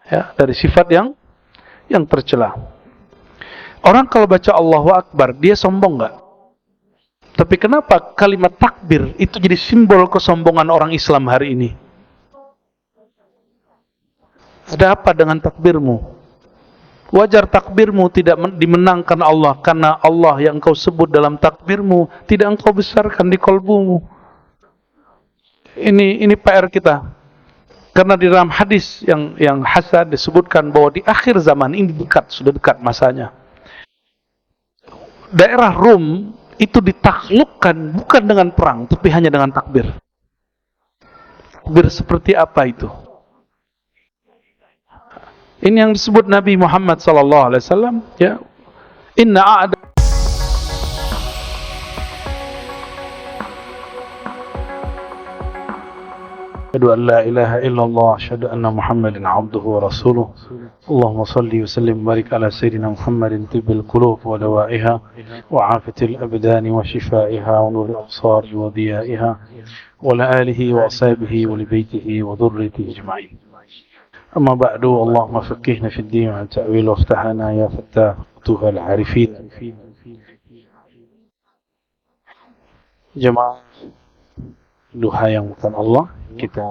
Ya, dari sifat yang tercela. Orang kalau baca Allahu Akbar, dia sombong nggak? Tapi kenapa kalimat takbir itu jadi simbol kesombongan orang Islam hari ini? Ada apa dengan takbirmu? Wajar takbirmu tidak dimenangkan Allah, karena Allah yang engkau sebut dalam takbirmu tidak engkau besarkan di kolbumu. Ini PR kita. Karena di dalam hadis yang hasan disebutkan bahwa di akhir zaman ini sudah dekat masanya. Daerah Rum itu ditaklukkan bukan dengan perang, tapi hanya dengan takbir. Takbir seperti apa itu? Ini yang disebut Nabi Muhammad SAW, ya. Inna a'da Asyhadu an la ilaha illallah asyhadu anna Muhammadan abduhu wa rasuluh. Allahumma salli wa sallim wa barik ala sayyidina Muhammadin tibbil qulub wa dawaiha wa afitil abdani wa shifaiha wa nuril absari wa diyaiha wa ala alihi wa ashabihi wa li baitihi wa dhurriyyatihi ajma'in. أما بعد اللهم فقهنا في الدين والتأويل وافتحنا يا فتاح فتوح العارفين. Jemaah duha yang bukan Allah, kita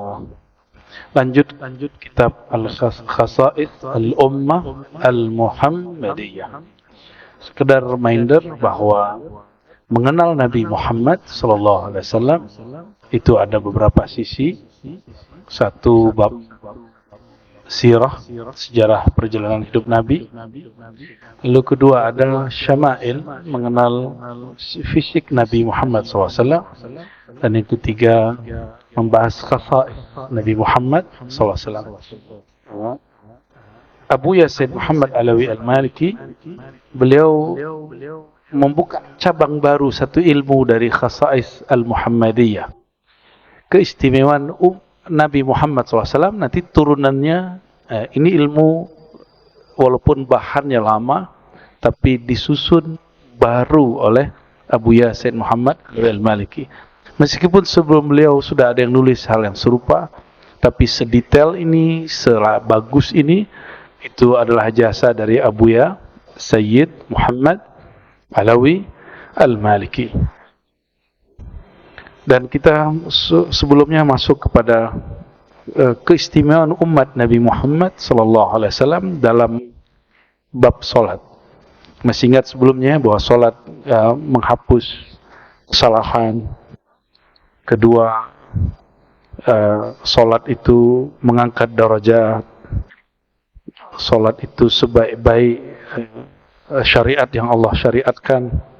lanjut kitab Al-Khasa'is Al-Ummah Al-Muhammadiyah. Sekedar reminder bahwa mengenal Nabi Muhammad SAW itu ada beberapa sisi. Satu, bab sirah, sejarah perjalanan hidup Nabi. Lalu kedua adalah syama'il, mengenal fisik Nabi Muhammad SAW. Dan yang ketiga, membahas khasa'is Nabi Muhammad SAW. Abu Yasin Muhammad Alawi Al-Maliki, beliau membuka cabang baru, satu ilmu dari khasa'is Al-Muhammadiyah. Keistimewaan Nabi Muhammad SAW, nanti turunannya, ini ilmu walaupun bahannya lama, tapi disusun baru oleh Abu Yasin Muhammad Al-Maliki. Meskipun sebelum beliau sudah ada yang nulis hal yang serupa, tapi sedetail ini, sebagus ini, itu adalah jasa dari Abu Ya Sayyid Muhammad Alawi Al-Maliki. Dan kita sebelumnya masuk kepada keistimewaan umat Nabi Muhammad SAW dalam bab solat. Masih ingat sebelumnya bahwa solat menghapus kesalahan. Kedua, solat itu mengangkat darajat. Solat itu sebaik-baik syariat yang Allah syariatkan.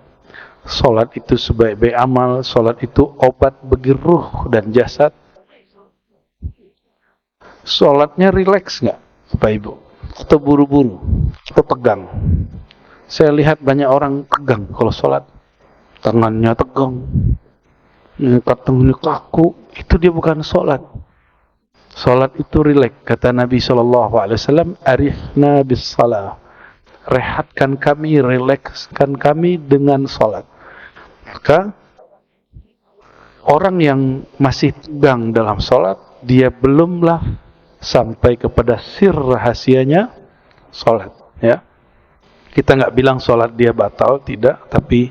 Solat itu sebaik-baik amal. Solat itu obat bagi ruh dan jasad. Solatnya rileks nggak, Bapak Ibu? Atau buru-buru? Atau tegang? Saya lihat banyak orang tegang kalau solat. Tangannya tegang, tangannya kaku. Itu dia bukan solat. Solat itu rileks. Kata Nabi SAW, arifna bis salah. Rehatkan kami, rilekskan kami dengan solat. Maka orang yang masih tegang dalam solat, dia belumlah sampai kepada sir rahasianya solat. Ya, kita nggak bilang solat dia batal, tidak, tapi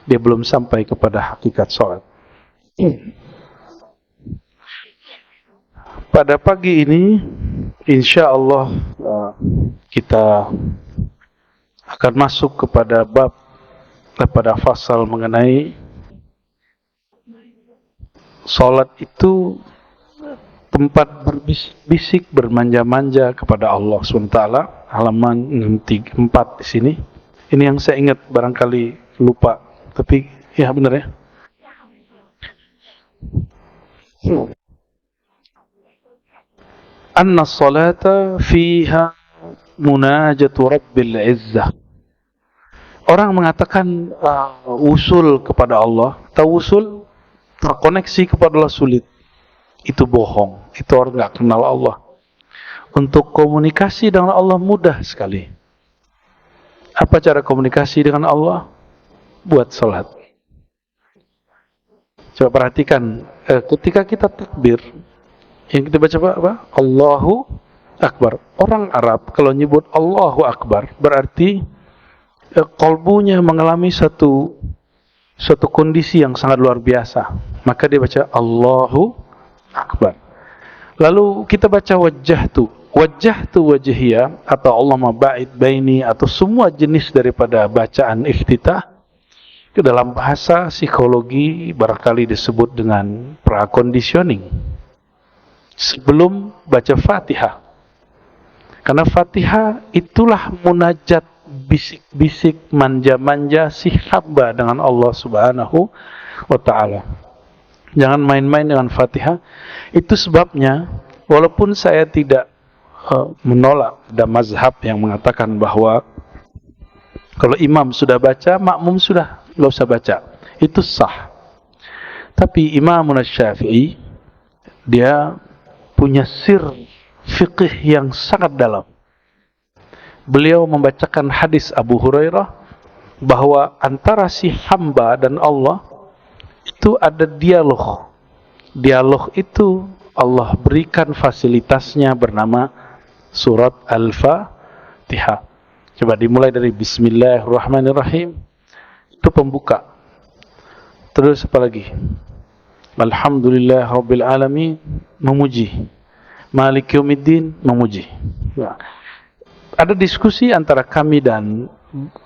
dia belum sampai kepada hakikat solat. Pada pagi ini, insya Allah kita akan masuk kepada bab, kepada fasal mengenai solat itu tempat berbisik, bermanja-manja kepada Allah SWT. Halaman 4 di sini. Ini yang saya ingat, barangkali lupa, tapi ya benar ya. Anna salata fiha munajatu rabbil izzah. Orang mengatakan usul kepada Allah, usul terkoneksi kepada Allah sulit. Itu bohong. Itu orang nggak kenal Allah. Untuk komunikasi dengan Allah mudah sekali. Apa cara komunikasi dengan Allah? Buat salat. Coba perhatikan, ketika kita takbir, yang kita baca apa? Allahu Akbar. Orang Arab kalau nyebut Allahu Akbar berarti kolbunya mengalami suatu kondisi yang sangat luar biasa. Maka dia baca Allahu Akbar. Lalu kita baca wajjahtu wajhiya atau Allahumma ba'id baini atau semua jenis daripada bacaan iftitah ke dalam bahasa psikologi barangkali disebut dengan pra-conditioning sebelum baca Fatihah. Karena Fatihah itulah munajat bisik-bisik manja-manja si hamba dengan Allah Subhanahu wa ta'ala. Jangan main-main dengan Fatihah. Itu sebabnya walaupun saya tidak menolak ada mazhab yang mengatakan bahwa kalau imam sudah baca, makmum sudah nggak usah baca. Itu sah. Tapi Imam Syafi'i dia punya sir fiqih yang sangat dalam. Beliau membacakan hadis Abu Hurairah bahwa antara si hamba dan Allah itu ada dialog. Dialog itu Allah berikan fasilitasnya bernama surat Al-Fatihah. Coba dimulai dari Bismillahirrahmanirrahim. Itu pembuka. Terus apa lagi? Alhamdulillah Rabbil Alamin, memuji. Malik Yaumiddin, memuji. Ya. Ada diskusi antara kami dan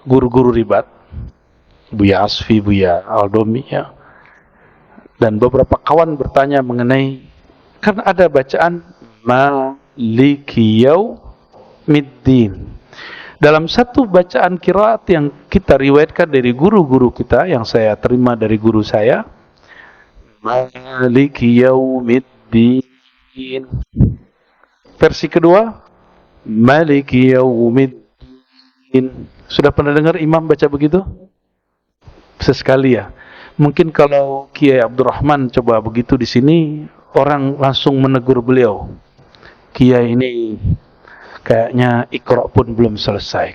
guru-guru ribat, Buya Asfi, Buya Aldomi, ya. Dan beberapa kawan bertanya mengenai, karena ada bacaan Maliki Yaumiddin. Dalam satu bacaan qiraat yang kita riwayatkan dari guru-guru kita, yang saya terima dari guru saya, Maliki Yaumiddin. Versi kedua, Maliki Yaumiddin. Sudah pernah dengar imam baca begitu? Sesekali ya. Mungkin kalau Kiai Abdurrahman coba begitu di sini, orang langsung menegur beliau. Kiai ini kayaknya Iqra pun belum selesai.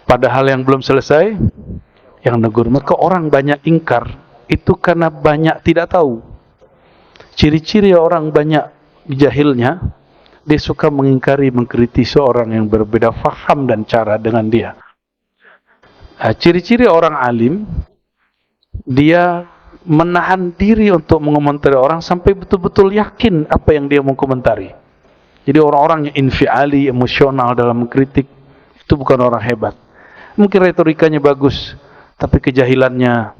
Padahal yang belum selesai yang negur. Maka orang banyak ingkar itu karena banyak tidak tahu. Ciri-ciri orang banyak jahilnya, dia suka mengingkari, mengkritisi orang yang berbeda faham dan cara dengan dia. Ciri-ciri orang alim, dia menahan diri untuk mengomentari orang sampai betul-betul yakin apa yang dia mau komentari. Jadi orang-orang yang infiali, emosional dalam mengkritik, itu bukan orang hebat. Mungkin retorikanya bagus, tapi kejahilannya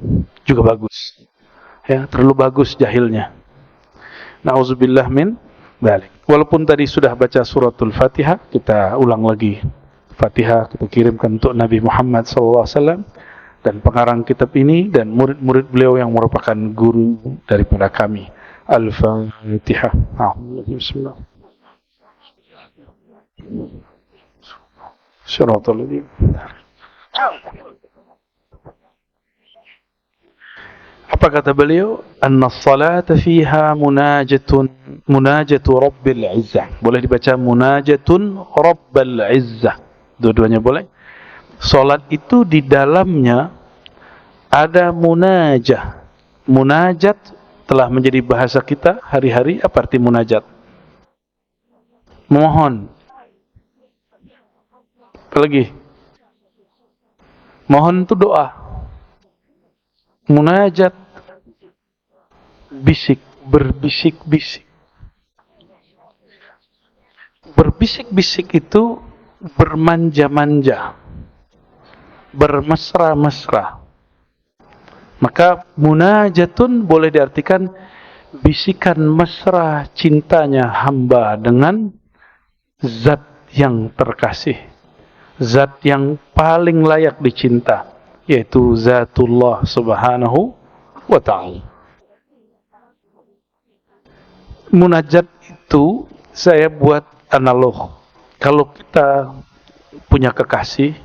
juga bagus. Ya, terlalu bagus jahilnya. Na'udzubillah min dzalik. Walaupun tadi sudah baca suratul Fatihah, kita ulang lagi. Fatihah kita kirimkan untuk Nabi Muhammad SAW dan pengarang kitab ini dan murid-murid beliau yang merupakan guru daripada kami. Al-Fatihah. Bismillah. Syaratul ladzi. Apa kata beliau? Anna as-salata fiha munajatu Rabbil Izzah. Boleh dibaca munajatun Rabbil Izzah. Dua-duanya boleh. Salat itu di dalamnya ada munajah. Munajat telah menjadi bahasa kita hari-hari. Apa arti munajat? Mohon. Apa lagi? Mohon itu doa. Munajat, bisik, berbisik-bisik. Berbisik-bisik itu bermanja-manja, bermesra-mesra. Maka munajatun boleh diartikan bisikan mesra cintanya hamba dengan zat yang terkasih, zat yang paling layak dicinta, yaitu Zatullah Subhanahu wa ta'ala. Munajat itu saya buat analog. Kalau kita punya kekasih,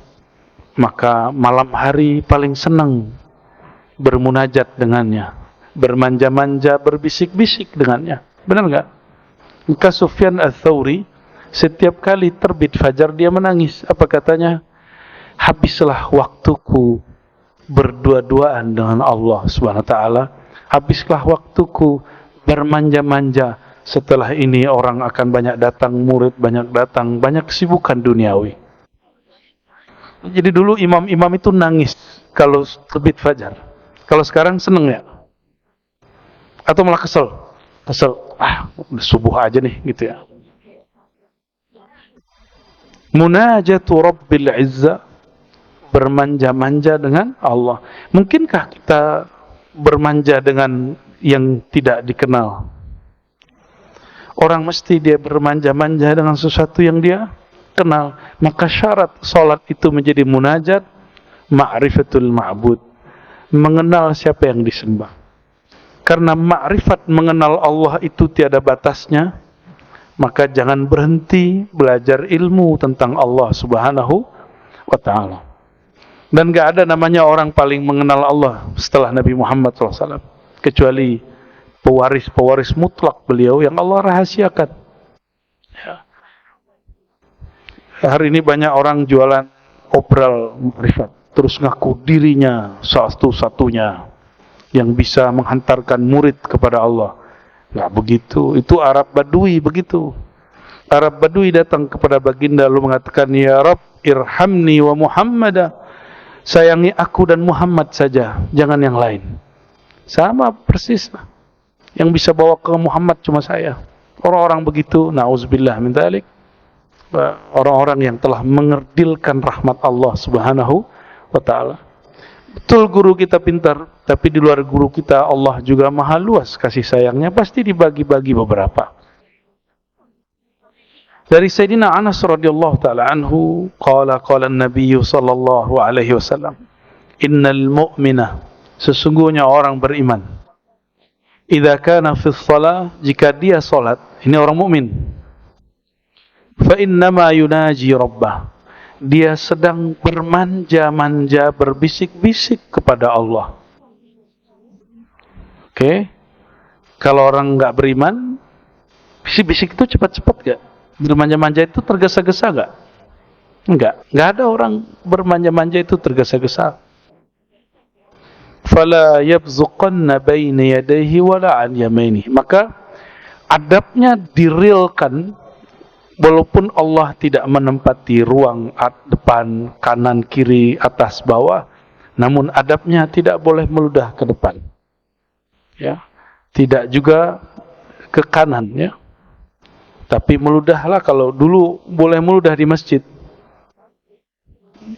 maka malam hari paling senang bermunajat dengannya, bermanja-manja, berbisik-bisik dengannya. Benar enggak? Maka Sufyan Ats-Tsauri setiap kali terbit fajar dia menangis. Apa katanya? Habislah waktuku berdua-duaan dengan Allah Subhanahu wa taala. Habislah waktuku bermanja-manja Setelah ini orang akan banyak datang, murid banyak datang, banyak kesibukan duniawi. Jadi dulu imam-imam itu nangis kalau terbit fajar. Kalau sekarang seneng ya? Atau malah kesel? Kesel, udah subuh aja nih gitu ya. Munajatu Rabbil Izza, bermanja-manja dengan Allah. Mungkinkah kita bermanja dengan yang tidak dikenal? Orang mesti dia bermanja-manja dengan sesuatu yang dia kenal. Maka syarat solat itu menjadi munajat, ma'rifatul ma'bud, mengenal siapa yang disembah. Karena ma'rifat mengenal Allah itu tiada batasnya, maka jangan berhenti belajar ilmu tentang Allah Subhanahu wa ta'ala. Dan gak ada namanya orang paling mengenal Allah setelah Nabi Muhammad SAW, kecuali pewaris-pewaris mutlak beliau yang Allah rahasiakan. Ya. Hari ini banyak orang jualan obral ma'rifat, terus ngaku dirinya satu-satunya yang bisa menghantarkan murid kepada Allah. Nggak begitu, itu Arab Badui begitu. Arab Badui datang kepada baginda lalu mengatakan, ya Rabb irhamni wa Muhammada, sayangi aku dan Muhammad saja, jangan yang lain. Sama persis, yang bisa bawa ke Muhammad cuma saya. Orang-orang begitu, na'udzubillah min dzalik, orang-orang yang telah mengerdilkan rahmat Allah Subhanahu wa ta'ala. Betul guru kita pintar, tapi di luar guru kita Allah juga maha luas kasih sayangnya, pasti dibagi-bagi beberapa. Dari Sayyidina Anas radhiyallahu taala anhu, qala an-nabiy sallallahu alaihi wasallam, innal mu'mina, sesungguhnya orang beriman, idza kana fi shalah, jika dia salat, ini orang mukmin, fa innama yunaji rabbah, dia sedang bermanja-manja, berbisik-bisik kepada Allah. Oke. Kalau orang nggak beriman, bisik-bisik itu cepat-cepat gak? Bermanja-manja itu tergesa-gesa gak? Enggak. Nggak ada orang bermanja-manja itu tergesa-gesa. Fala yabzuqanna baina yadayhi wala an yaminihi. Maka adabnya dirilkan, walaupun Allah tidak menempati ruang depan, kanan, kiri, atas, bawah, namun adabnya tidak boleh meludah ke depan. Ya, tidak juga ke kanan, ya. Tapi meludahlah, kalau dulu boleh meludah di masjid.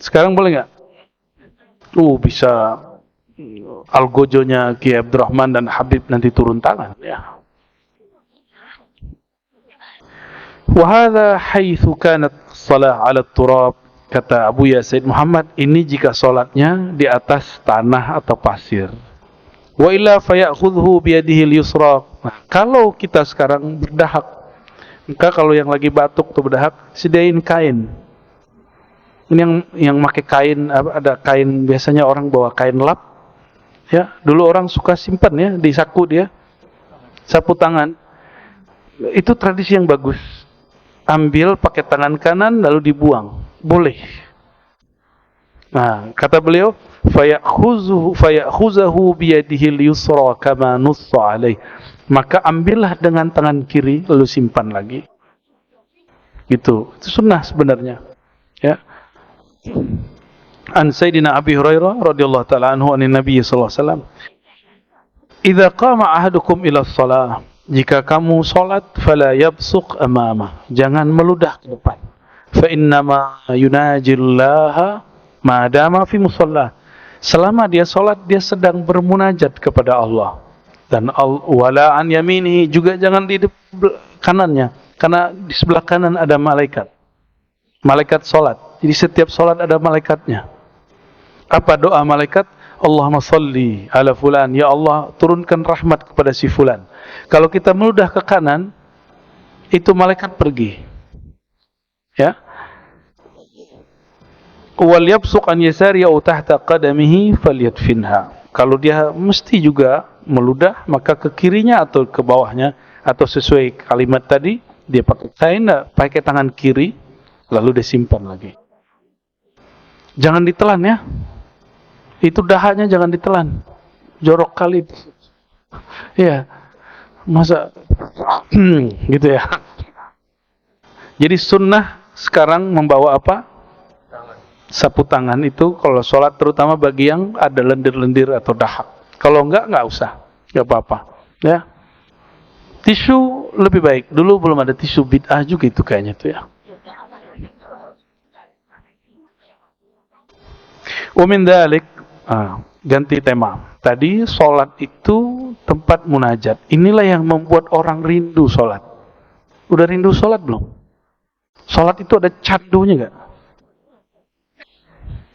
Sekarang boleh nggak? Bisa algojonya Kiai Abdurrahman dan Habib nanti turun tangan, ya. Wahada haitsu kanat salah ala turab, kata Abu Said Muhammad, ini jika salatnya di atas tanah atau pasir. Wa illa fayakhudhu bi yadihi al-yusra. Nah, kalau kita sekarang berdahak, maka kalau yang lagi batuk atau berdahak, sediain kain. Ini yang pakai kain, ada kain, biasanya orang bawa kain lap. Ya, dulu orang suka simpan ya di saku dia. Sapu tangan. Itu tradisi yang bagus. Ambil pakai tangan kanan lalu dibuang, boleh. Nah, kata beliau, fayakhuzahu biyadihi al-yusra kama nussa alaih. Maka ambillah dengan tangan kiri lalu simpan lagi. Itu sunnah sebenarnya. Ya. An Sayyidina Abi Hurairah radhiyallahu taala anhu an Nabi sallallahu alaihi wasallam, "Idza qama ahadukum ila shalah," jika kamu salat, fala yabsuq amamah, jangan meludah ke depan. Fa innama yunajillaha ma dama fi musalla. Selama dia salat, dia sedang bermunajat kepada Allah. Dan wala an yaminihi, juga jangan di kanannya, karena di sebelah kanan ada malaikat. Malaikat salat. Jadi setiap salat ada malaikatnya. Apa doa malaikat? Allahumma salli ala fulan, ya Allah turunkan rahmat kepada si fulan. Kalau kita meludah ke kanan, itu malaikat pergi. Ya. Wal yabsuq an yasari aw tahta qadamihi falyadfinha. Kalau dia mesti juga meludah, maka ke kirinya atau ke bawahnya, atau sesuai kalimat tadi, dia pakai kain, pakai tangan kiri, lalu disimpan lagi. Jangan ditelan ya. Itu dahanya jangan ditelan. Jorok kali. Ya. Masa gitu ya. Jadi sunnah sekarang membawa apa? Sapu tangan itu kalau sholat, terutama bagi yang ada lendir-lendir atau dahak. Kalau nggak usah, nggak apa-apa. Ya, tisu lebih baik. Dulu belum ada tisu, bid'ah juga itu kayaknya tuh ya. Umin dalik, ganti tema. Tadi sholat itu tempat munajat. Inilah yang membuat orang rindu sholat. Udah rindu sholat belum? Sholat itu ada candunya nggak?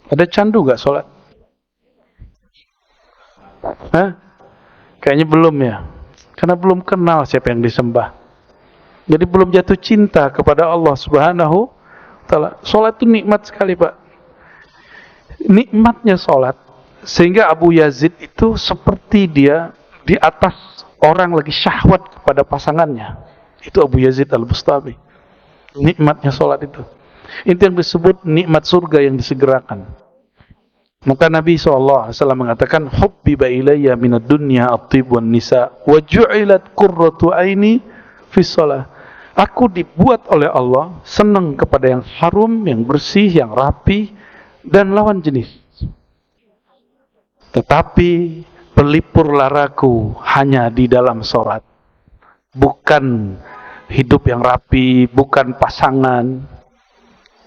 Ada candu nggak sholat? Hah? Kayaknya belum ya. Karena belum kenal siapa yang disembah. Jadi belum jatuh cinta kepada Allah Subhanahu wa Ta'ala. Sholat itu nikmat sekali, Pak. Nikmatnya sholat sehingga Abu Yazid itu seperti dia di atas orang lagi syahwat kepada pasangannya. Itu Abu Yazid Al-Bustami. Nikmatnya sholat itu. Itu yang disebut nikmat surga yang disegerakan. Maka Nabi SAW mengatakan, hubbiba ilayya minad dunya at-tib wan nisa wa ju'ilat qurratu aini fi shalah. Aku dibuat oleh Allah senang kepada yang harum, yang bersih, yang rapi, dan lawan jenis. Tetapi pelipur laraku hanya di dalam sholat. Bukan hidup yang rapi, bukan pasangan.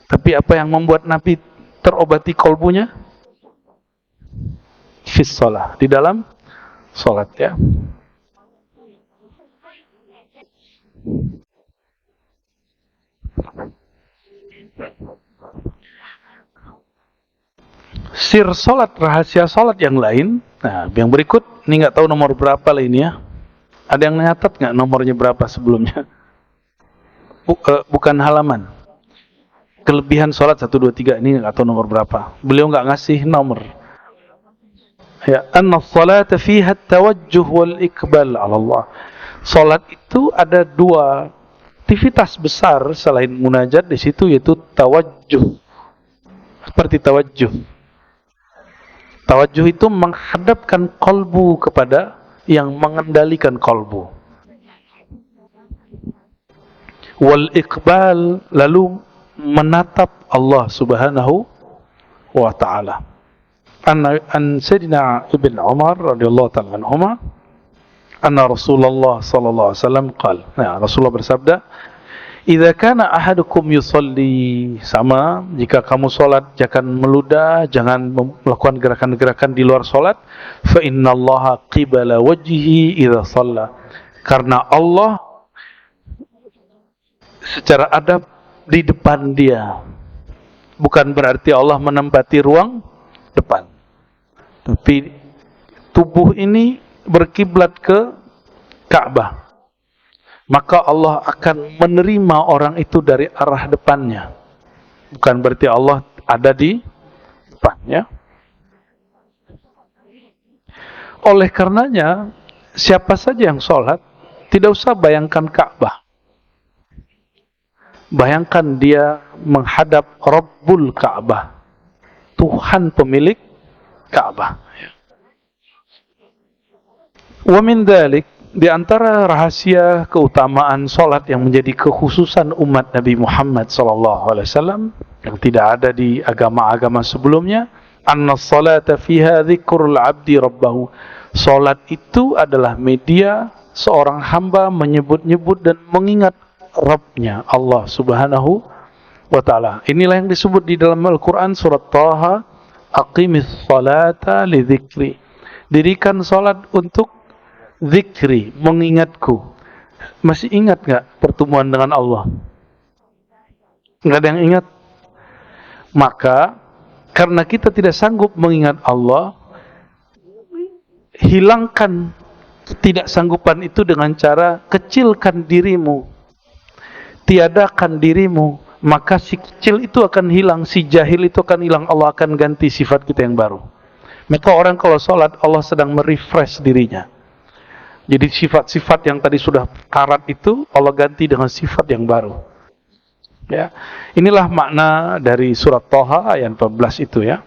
Tapi apa yang membuat Nabi terobati kolbunya? Fis sholah, di dalam sholat ya. Sir sholat, rahasia sholat yang lain. Nah, yang berikut, ini nggak tahu nomor berapa lah ini ya. Ada yang nyatat nggak nomornya berapa sebelumnya? Bukan halaman. Kelebihan sholat 1, 2, 3 ini nggak tahu nomor berapa. Beliau nggak ngasih nomor. Ya, anna sholata fiha tawajjuh wal iqbal ala Allah. Sholat itu ada dua aktivitas besar selain munajat di situ, yaitu tawajjuh. Seperti tawajjuh. Tawajjuh itu menghadapkan kolbu kepada yang mengendalikan kolbu. Wal iqbal, lalu menatap Allah Subhanahu wa Ta'ala. An Sayyidina Ibn Umar radhiyallahu ta'ala anhuma, anna Rasulullah sallallahu alaihi wasallam qala. Nah, Rasulullah bersabda, "Idza kana ahadukum yusalli," sama jika kamu salat jangan meludah, jangan melakukan gerakan-gerakan di luar salat, fa innallaha qibala wajhihi idza shalla. Karena Allah secara adab di depan dia. Bukan berarti Allah menempati ruang depan. Tapi tubuh ini berkiblat ke Ka'bah. Maka Allah akan menerima orang itu dari arah depannya. Bukan berarti Allah ada di depannya. Oleh karenanya, siapa saja yang sholat, tidak usah bayangkan Ka'bah. Bayangkan dia menghadap Rabbul Ka'bah, Tuhan pemilik Ka'bah. Wa min dzalik, di antara rahasia keutamaan salat yang menjadi kekhususan umat Nabi Muhammad SAW yang tidak ada di agama-agama sebelumnya, anna salata fiha dzikrul 'abdi rabbahu. Salat itu adalah media seorang hamba menyebut-nyebut dan mengingat Rabbnya, Allah Subhanahu wa Ta'ala. Inilah yang disebut di dalam Al-Quran surat Taha, aqimis salata li dzikri. Dirikan salat untuk zikri, mengingatku. Masih ingat gak pertemuan dengan Allah? Gak ada yang ingat? Maka karena kita tidak sanggup mengingat Allah, hilangkan ketidaksanggupan itu dengan cara kecilkan dirimu, tiadakan dirimu. Maka si kecil itu akan hilang, si jahil itu akan hilang. Allah akan ganti sifat kita yang baru. Maka orang kalau sholat, Allah sedang merefresh dirinya. Jadi sifat-sifat yang tadi sudah karat itu Allah ganti dengan sifat yang baru. Ya, inilah makna dari surat Thaha ayat 14 itu ya.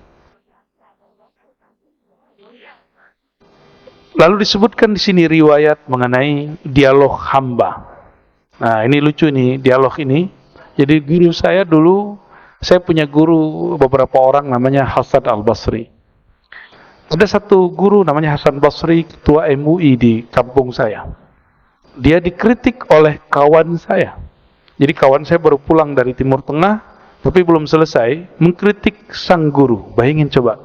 Lalu disebutkan di sini riwayat mengenai dialog hamba. Nah, ini lucu nih dialog ini. Jadi guru saya dulu, saya punya guru beberapa orang namanya Hasan Al-Basri. Ada satu guru namanya Hasan Basri, ketua MUI di kampung saya. Dia dikritik oleh kawan saya. Jadi kawan saya baru pulang dari Timur Tengah, tapi belum selesai, mengkritik sang guru. Bayangin coba.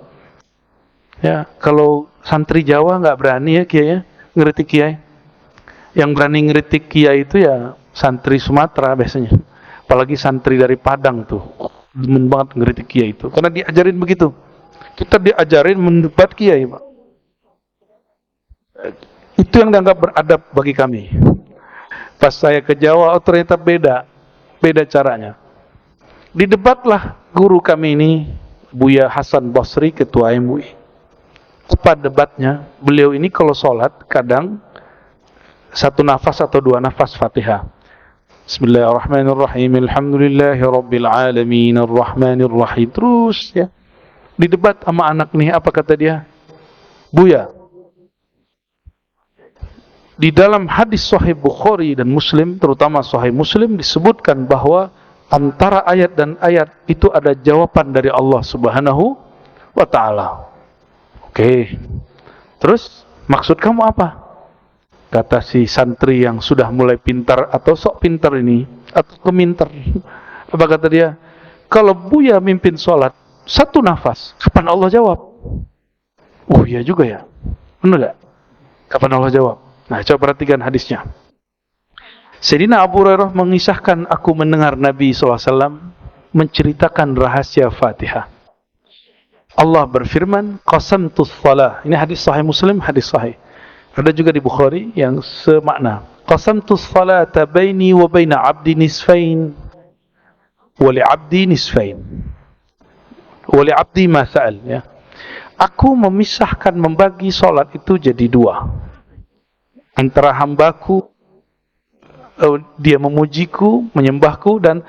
Ya, kalau santri Jawa nggak berani ya Kiai ya, ngeritik Kiai. Yang berani ngeritik Kiai itu ya santri Sumatera biasanya. Apalagi santri dari Padang tuh, demen banget ngeritik Kiai itu. Karena diajarin begitu. Kita diajarin mendebat Kiai, Pak. Itu yang dianggap beradab bagi kami. Pas saya ke Jawa, oh ternyata beda caranya. Didebatlah guru kami ini, Buya Hasan Basri, ketua MUI. Apa debatnya? Beliau ini kalau sholat kadang satu nafas atau dua nafas Fatihah. Bismillahirrahmanirrahim. Alhamdulillahirabbil alamin arrahmanirrahim. Terus ya. Didebat sama anak nih, apa kata dia? Buya, di dalam hadis Sahih Bukhari dan Muslim, terutama Sahih Muslim, disebutkan bahwa antara ayat dan ayat itu ada jawaban dari Allah Subhanahu wa ta'ala. Oke. Terus maksud kamu apa? Kata si santri yang sudah mulai pintar atau sok pintar ini, atau kemintar. Apa kata dia? Kalau Buya mimpin sholat satu nafas, kapan Allah jawab? Oh iya juga ya. Benar gak? Kapan Allah jawab? Nah, coba perhatikan hadisnya. Sayyidina Abu Hurairah mengisahkan, aku mendengar Nabi SAW menceritakan rahasia Fatihah. Allah berfirman, qasamtus shalah. Ini hadis sahih Muslim, hadis sahih. Ada juga di Bukhari yang semakna. Qasamtus salata baini wa baina 'abdi nisfain wa li 'abdi nisfain. Wa li 'abdi ma sa'al, ya. Aku memisahkan, membagi salat itu jadi dua. Antara hambaku, dia memujiku, menyembahku, dan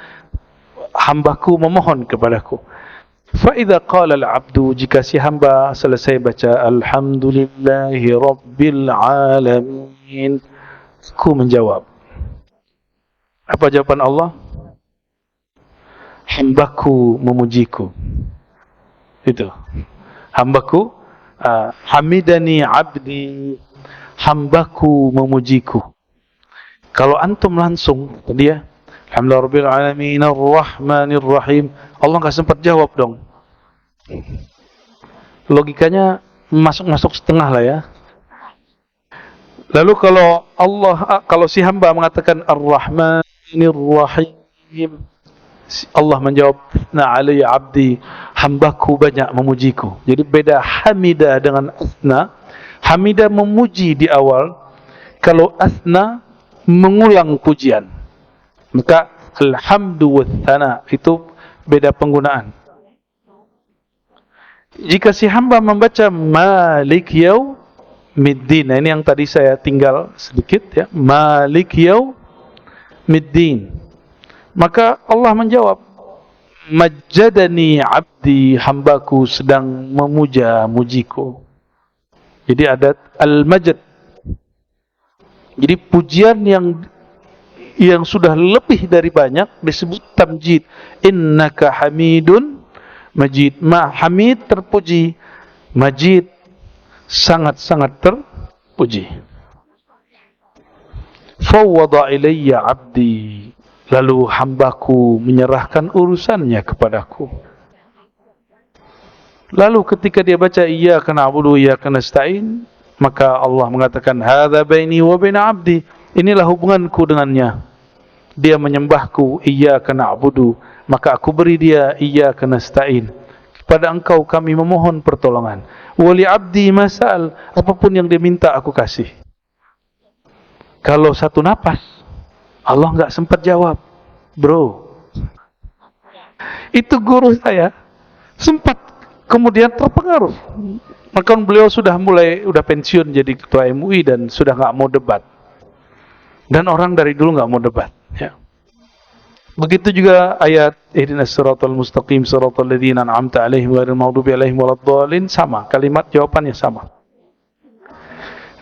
hambaku memohon kepadaku. Fa'idha qala al-'abdu, jika si hamba selesai baca Alhamdulillahi Rabbil Alamin, aku menjawab. Apa jawaban Allah? Hambaku memujiku. Itu. Hambaku, hamidani abdi, hambaku memujiku. Kalau antum langsung, dia Alhamdulillah Rabbil Alamin Ar-Rahmanir Rahim, Allah nggak sempat jawab dong. Logikanya masuk setengah lah ya. Lalu kalau si hamba mengatakan Ar-Rahmanir Rahim, Allah menjawab, na'alayya abdi, hambaku banyak memujiku. Jadi beda hamidah dengan asna. Hamidah memuji di awal, kalau asna mengulang pujian. Maka alhamdu wathana itu beda penggunaan. Jika si hamba membaca Malik Yaumiddin, nah ini yang tadi saya tinggal sedikit ya, Malik Yaumiddin, maka Allah menjawab, majjadani abdi, hambaku sedang memuja-mujiku. Jadi ada al-majd. Jadi pujian yang sudah lebih dari banyak disebut tamjid. Innaka hamidun majid. Hamid terpuji, majid sangat-sangat terpuji. Fawwada ilayya abdi, lalu hambaku menyerahkan urusannya kepadaku. Lalu ketika dia baca iyyaka na'budu wa iyyaka nasta'in, maka Allah mengatakan hadza baini wa baina abdi, inilah hubunganku dengannya. Dia menyembahku, iyyaka na'budu, maka aku beri dia iyyaka nasta'in. Kepada engkau kami memohon pertolongan. Wa li 'abdi masal, apapun yang dia minta aku kasih. Kalau satu napas, Allah enggak sempat jawab. Bro, itu guru saya sempat kemudian terpengaruh. Maka beliau sudah pensiun jadi ketua MUI dan sudah enggak mau debat. Dan orang dari dulu enggak mau debat. Ya. Begitu juga ayat ihdinas siratal mustaqim siratal ladzina an'amta 'alaihim ghairil maghdubi 'alaihim waladdallin, sama, kalimat jawabannya sama.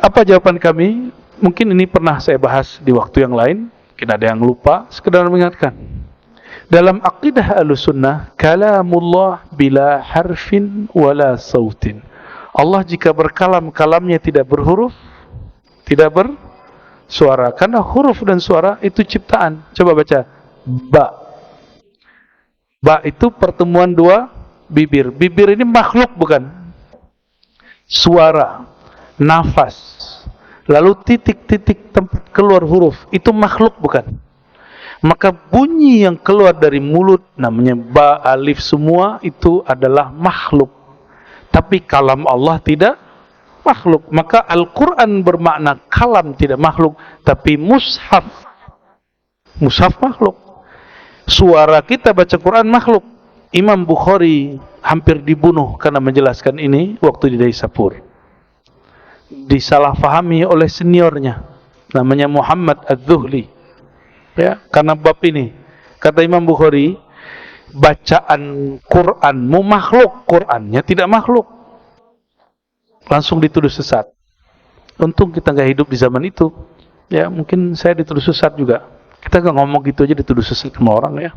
Apa jawaban kami? Mungkin ini pernah saya bahas di waktu yang lain, mungkin ada yang lupa, sekedar mengingatkan. Dalam aqidah Ahlussunnah, kalamullah bila harfin wala sautin. Allah jika berkalam, kalamnya tidak berhuruf, tidak bersuara. Karena huruf dan suara itu ciptaan. Coba baca. Ba. Ba itu pertemuan dua bibir. Bibir ini makhluk bukan? Suara, nafas, lalu titik-titik tempat keluar huruf, itu makhluk bukan? Maka bunyi yang keluar dari mulut, namanya ba, alif semua, itu adalah makhluk. Tapi kalam Allah tidak makhluk. Maka Al-Quran bermakna kalam tidak makhluk, tapi mushaf makhluk. Suara kita baca Quran makhluk. Imam Bukhari hampir dibunuh karena menjelaskan ini waktu di Daisapur. Disalahfahami oleh seniornya, namanya Muhammad Az-Zuhli. Ya, karena bab ini kata Imam Bukhari, bacaan Quranmu makhluk, Qurannya tidak makhluk. Langsung dituduh sesat. Untung kita nggak hidup di zaman itu. Ya, mungkin saya dituduh sesat juga. Kita nggak ngomong gitu aja dituduh sesat sama orang ya.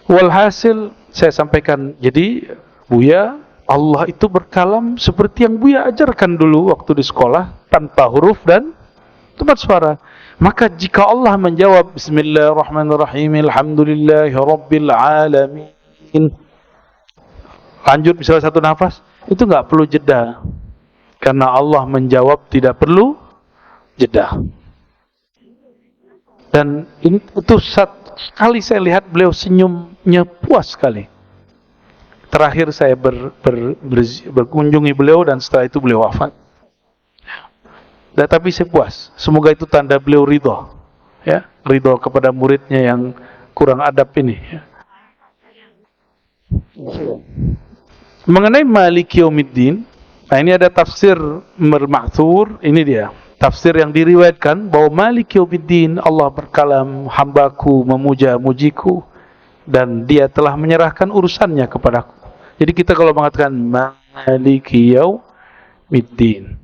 Walhasil saya sampaikan, jadi Buya, Allah itu berkalam seperti yang Buya ajarkan dulu waktu di sekolah, tanpa huruf dan tempat suara. Maka jika Allah menjawab Bismillahirrahmanirrahim, Alhamdulillahirabbil alamin, lanjut misalnya satu nafas, itu nggak perlu jeda, karena Allah menjawab tidak perlu jeda. Dan itu sekali saya lihat beliau senyumnya puas sekali. Terakhir saya berkunjungi beliau dan setelah itu beliau wafat. Tapi saya puas. Semoga itu tanda beliau ridho, ya, ridho kepada muridnya yang kurang adab ini. Ya. Mengenai Maliki Yaumiddin, nah ini ada tafsir Ma'thur, ini dia. Tafsir yang diriwayatkan bahwa Maliki Yaumiddin, Allah berkalam, hambaku memuja-mujiku dan dia telah menyerahkan urusannya kepadaku. Jadi kita kalau mengatakan Maliki Yaumiddin,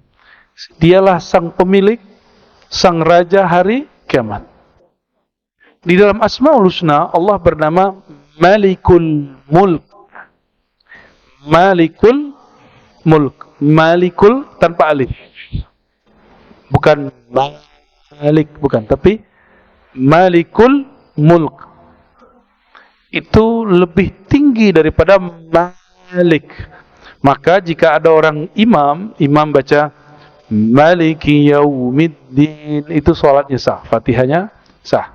dialah sang pemilik, sang raja hari kiamat. Di dalam Asmaul Husna Allah bernama Malikul Mulk. Malikul Mulk. Malikul tanpa alif. Bukan Malik, bukan, tapi Malikul Mulk. Itu lebih tinggi daripada Malik. Maka jika ada orang imam baca Maliki Yaumiddin, itu salatnya sah, Fatihahnya sah.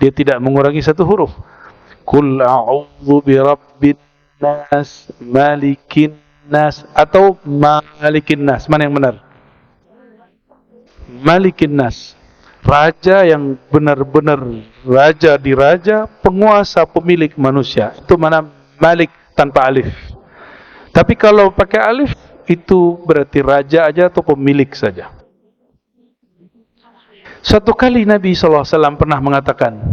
Dia tidak mengurangi satu huruf. Qul a'udzu birabbin nas, malikin nas, atau malikin nas. Mana yang benar? Malikin nas, raja yang benar-benar raja di raja, penguasa, pemilik manusia. Itu mana Malik tanpa alif. Tapi kalau pakai alif, itu berarti raja aja atau pemilik saja. Suatu kali Nabi SAW pernah mengatakan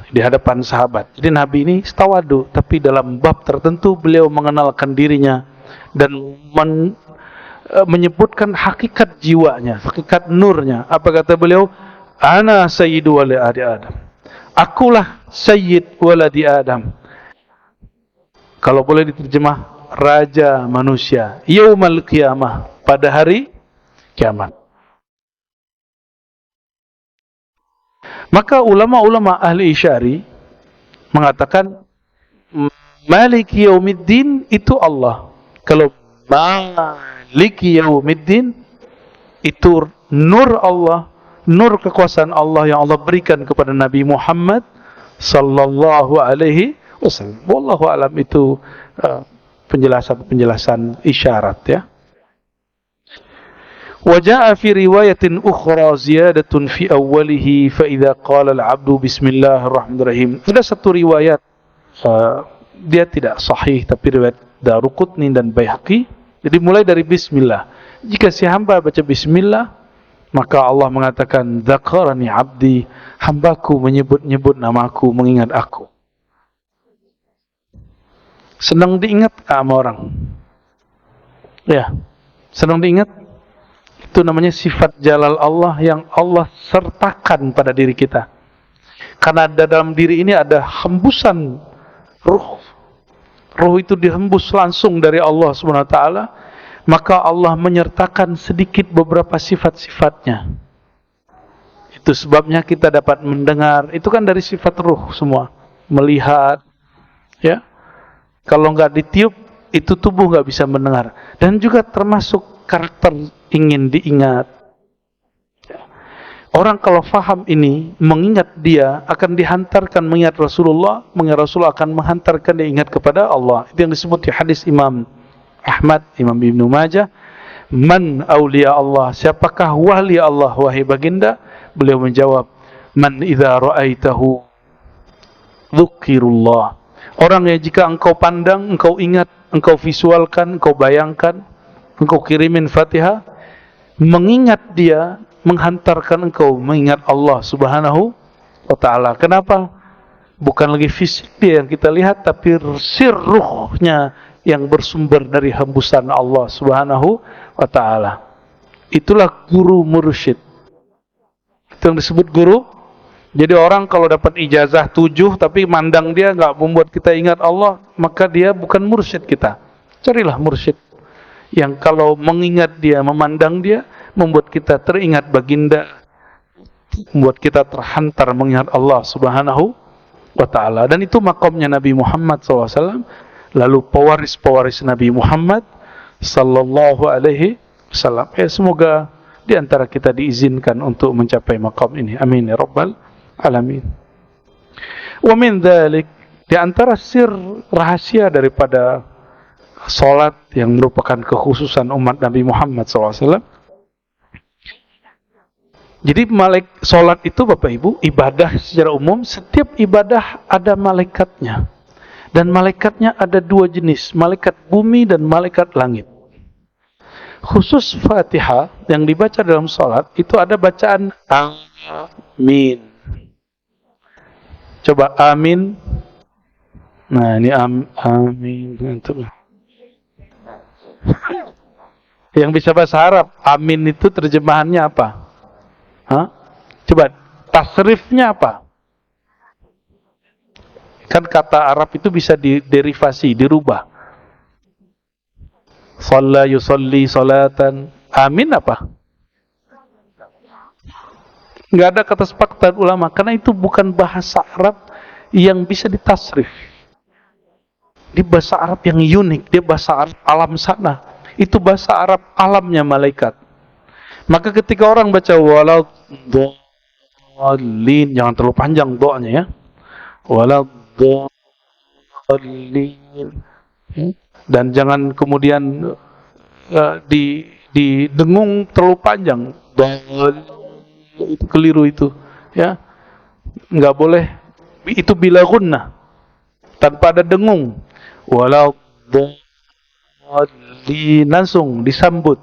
di hadapan sahabat. Jadi Nabi ini tawadu, tapi dalam bab tertentu beliau mengenalkan dirinya dan menyebutkan hakikat jiwanya, hakikat nurnya. Apa kata beliau? Ana sayyidu waladi Adam. Akulah sayyid waladi Adam. Kalau boleh diterjemah, raja manusia. Yaumal qiyamah, pada hari kiamat. Maka ulama-ulama ahli isyari mengatakan Maliki Yaumiddin itu Allah. Kalau Maliki Yaumiddin itu nur Allah, nur kekuasaan Allah yang Allah berikan kepada Nabi Muhammad sallallahu alaihi wasallam. Wallahu alam, itu penjelasan isyarat ya. Waja'a fi riwayatin ukhra ziyadatun fi awwalihi fa idza qala al-'abdu bismillahirrahmanirrahim. Ada satu riwayat dia tidak sahih, tapi riwayat Daruqutni dan Baihaqi. Jadi mulai dari bismillah. Jika si hamba baca bismillah, maka Allah mengatakan dzakarani 'abdi, hambaku menyebut-nyebut namaku, mengingat aku. Senang diingat sama orang. Ya. Senang diingat? Itu namanya sifat jalal Allah yang Allah sertakan pada diri kita. Karena dalam diri ini ada hembusan ruh. Ruh itu dihembus langsung dari Allah Subhanahu wa taala, maka Allah menyertakan sedikit beberapa sifat-sifatnya. Itu sebabnya kita dapat mendengar, itu kan dari sifat ruh semua. Melihat, ya. Kalau nggak ditiup, itu tubuh nggak bisa mendengar. Dan juga termasuk karakter ingin diingat. Orang kalau faham ini, mengingat dia akan dihantarkan mengingat Rasulullah, mengingat Rasulullah akan menghantarkan dia ingat kepada Allah. Itu yang disebut di hadis Imam Ahmad, Imam Ibnu Majah, man awliya Allah, siapakah wali Allah wahai baginda? Beliau menjawab, man idza ra'aitahu dzukirullah. Orang yang jika engkau pandang, engkau ingat, engkau visualkan, engkau bayangkan, engkau kirimin Fatihah, mengingat dia menghantarkan engkau mengingat Allah Subhanahu wa taala. Kenapa? Bukan lagi fisik dia yang kita lihat, tapi sirruhnya yang bersumber dari hembusan Allah Subhanahu wa taala. Itulah guru mursyid. Itu yang disebut guru. Jadi orang kalau dapat ijazah 7 tapi mandang dia enggak membuat kita ingat Allah, maka dia bukan mursyid kita. Carilah mursyid yang kalau mengingat dia, memandang dia, membuat kita teringat baginda, membuat kita terhantar mengingat Allah Subhanahu wa ta'ala. Dan itu makamnya Nabi Muhammad SAW. Lalu pewaris-pewaris Nabi Muhammad sallallahu alaihi wasallam. Semoga di antara kita diizinkan untuk mencapai makam ini. Amin ya rabbal alamin. Wa min dzalik, di antara sir rahasia daripada salat yang merupakan kekhususan umat Nabi Muhammad SAW. Jadi salat itu Bapak Ibu, ibadah secara umum, setiap ibadah ada malaikatnya. Dan malaikatnya ada 2 jenis, malaikat bumi dan malaikat langit. Khusus Fatihah yang dibaca dalam salat, itu ada bacaan amin. Coba amin. Nah ini amin. Yang bisa bahasa Arab, amin itu terjemahannya apa? Hah? Coba, tasrifnya apa? Kan kata Arab itu bisa diderivasi, dirubah. Shalla yusalli salatan. Amin apa? Nggak ada kata sepakat ulama, karena itu bukan bahasa Arab yang bisa ditasrif. Di bahasa Arab yang unik, dia bahasa Arab alam sana. Itu bahasa Arab alamnya malaikat. Maka ketika orang baca waladhdallin, jangan terlalu panjang doanya ya. Waladhdallin. Dan jangan kemudian didengung terlalu panjang. Itu keliru itu, ya. Enggak boleh. Itu bila gunnah. Tanpa ada dengung. Waladhdallin, langsung disambut.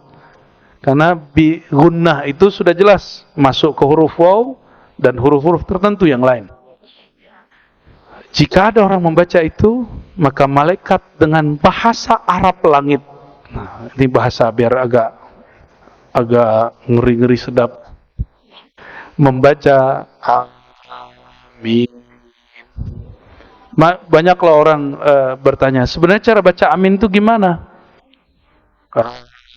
Karena bi gunnah itu sudah jelas masuk ke huruf waw dan huruf-huruf tertentu yang lain. Jika ada orang membaca itu, maka malaikat dengan bahasa Arab langit. Nah, ini bahasa biar agak ngeri-ngeri sedap. Membaca amin. Banyaklah orang bertanya, sebenarnya cara baca amin itu gimana?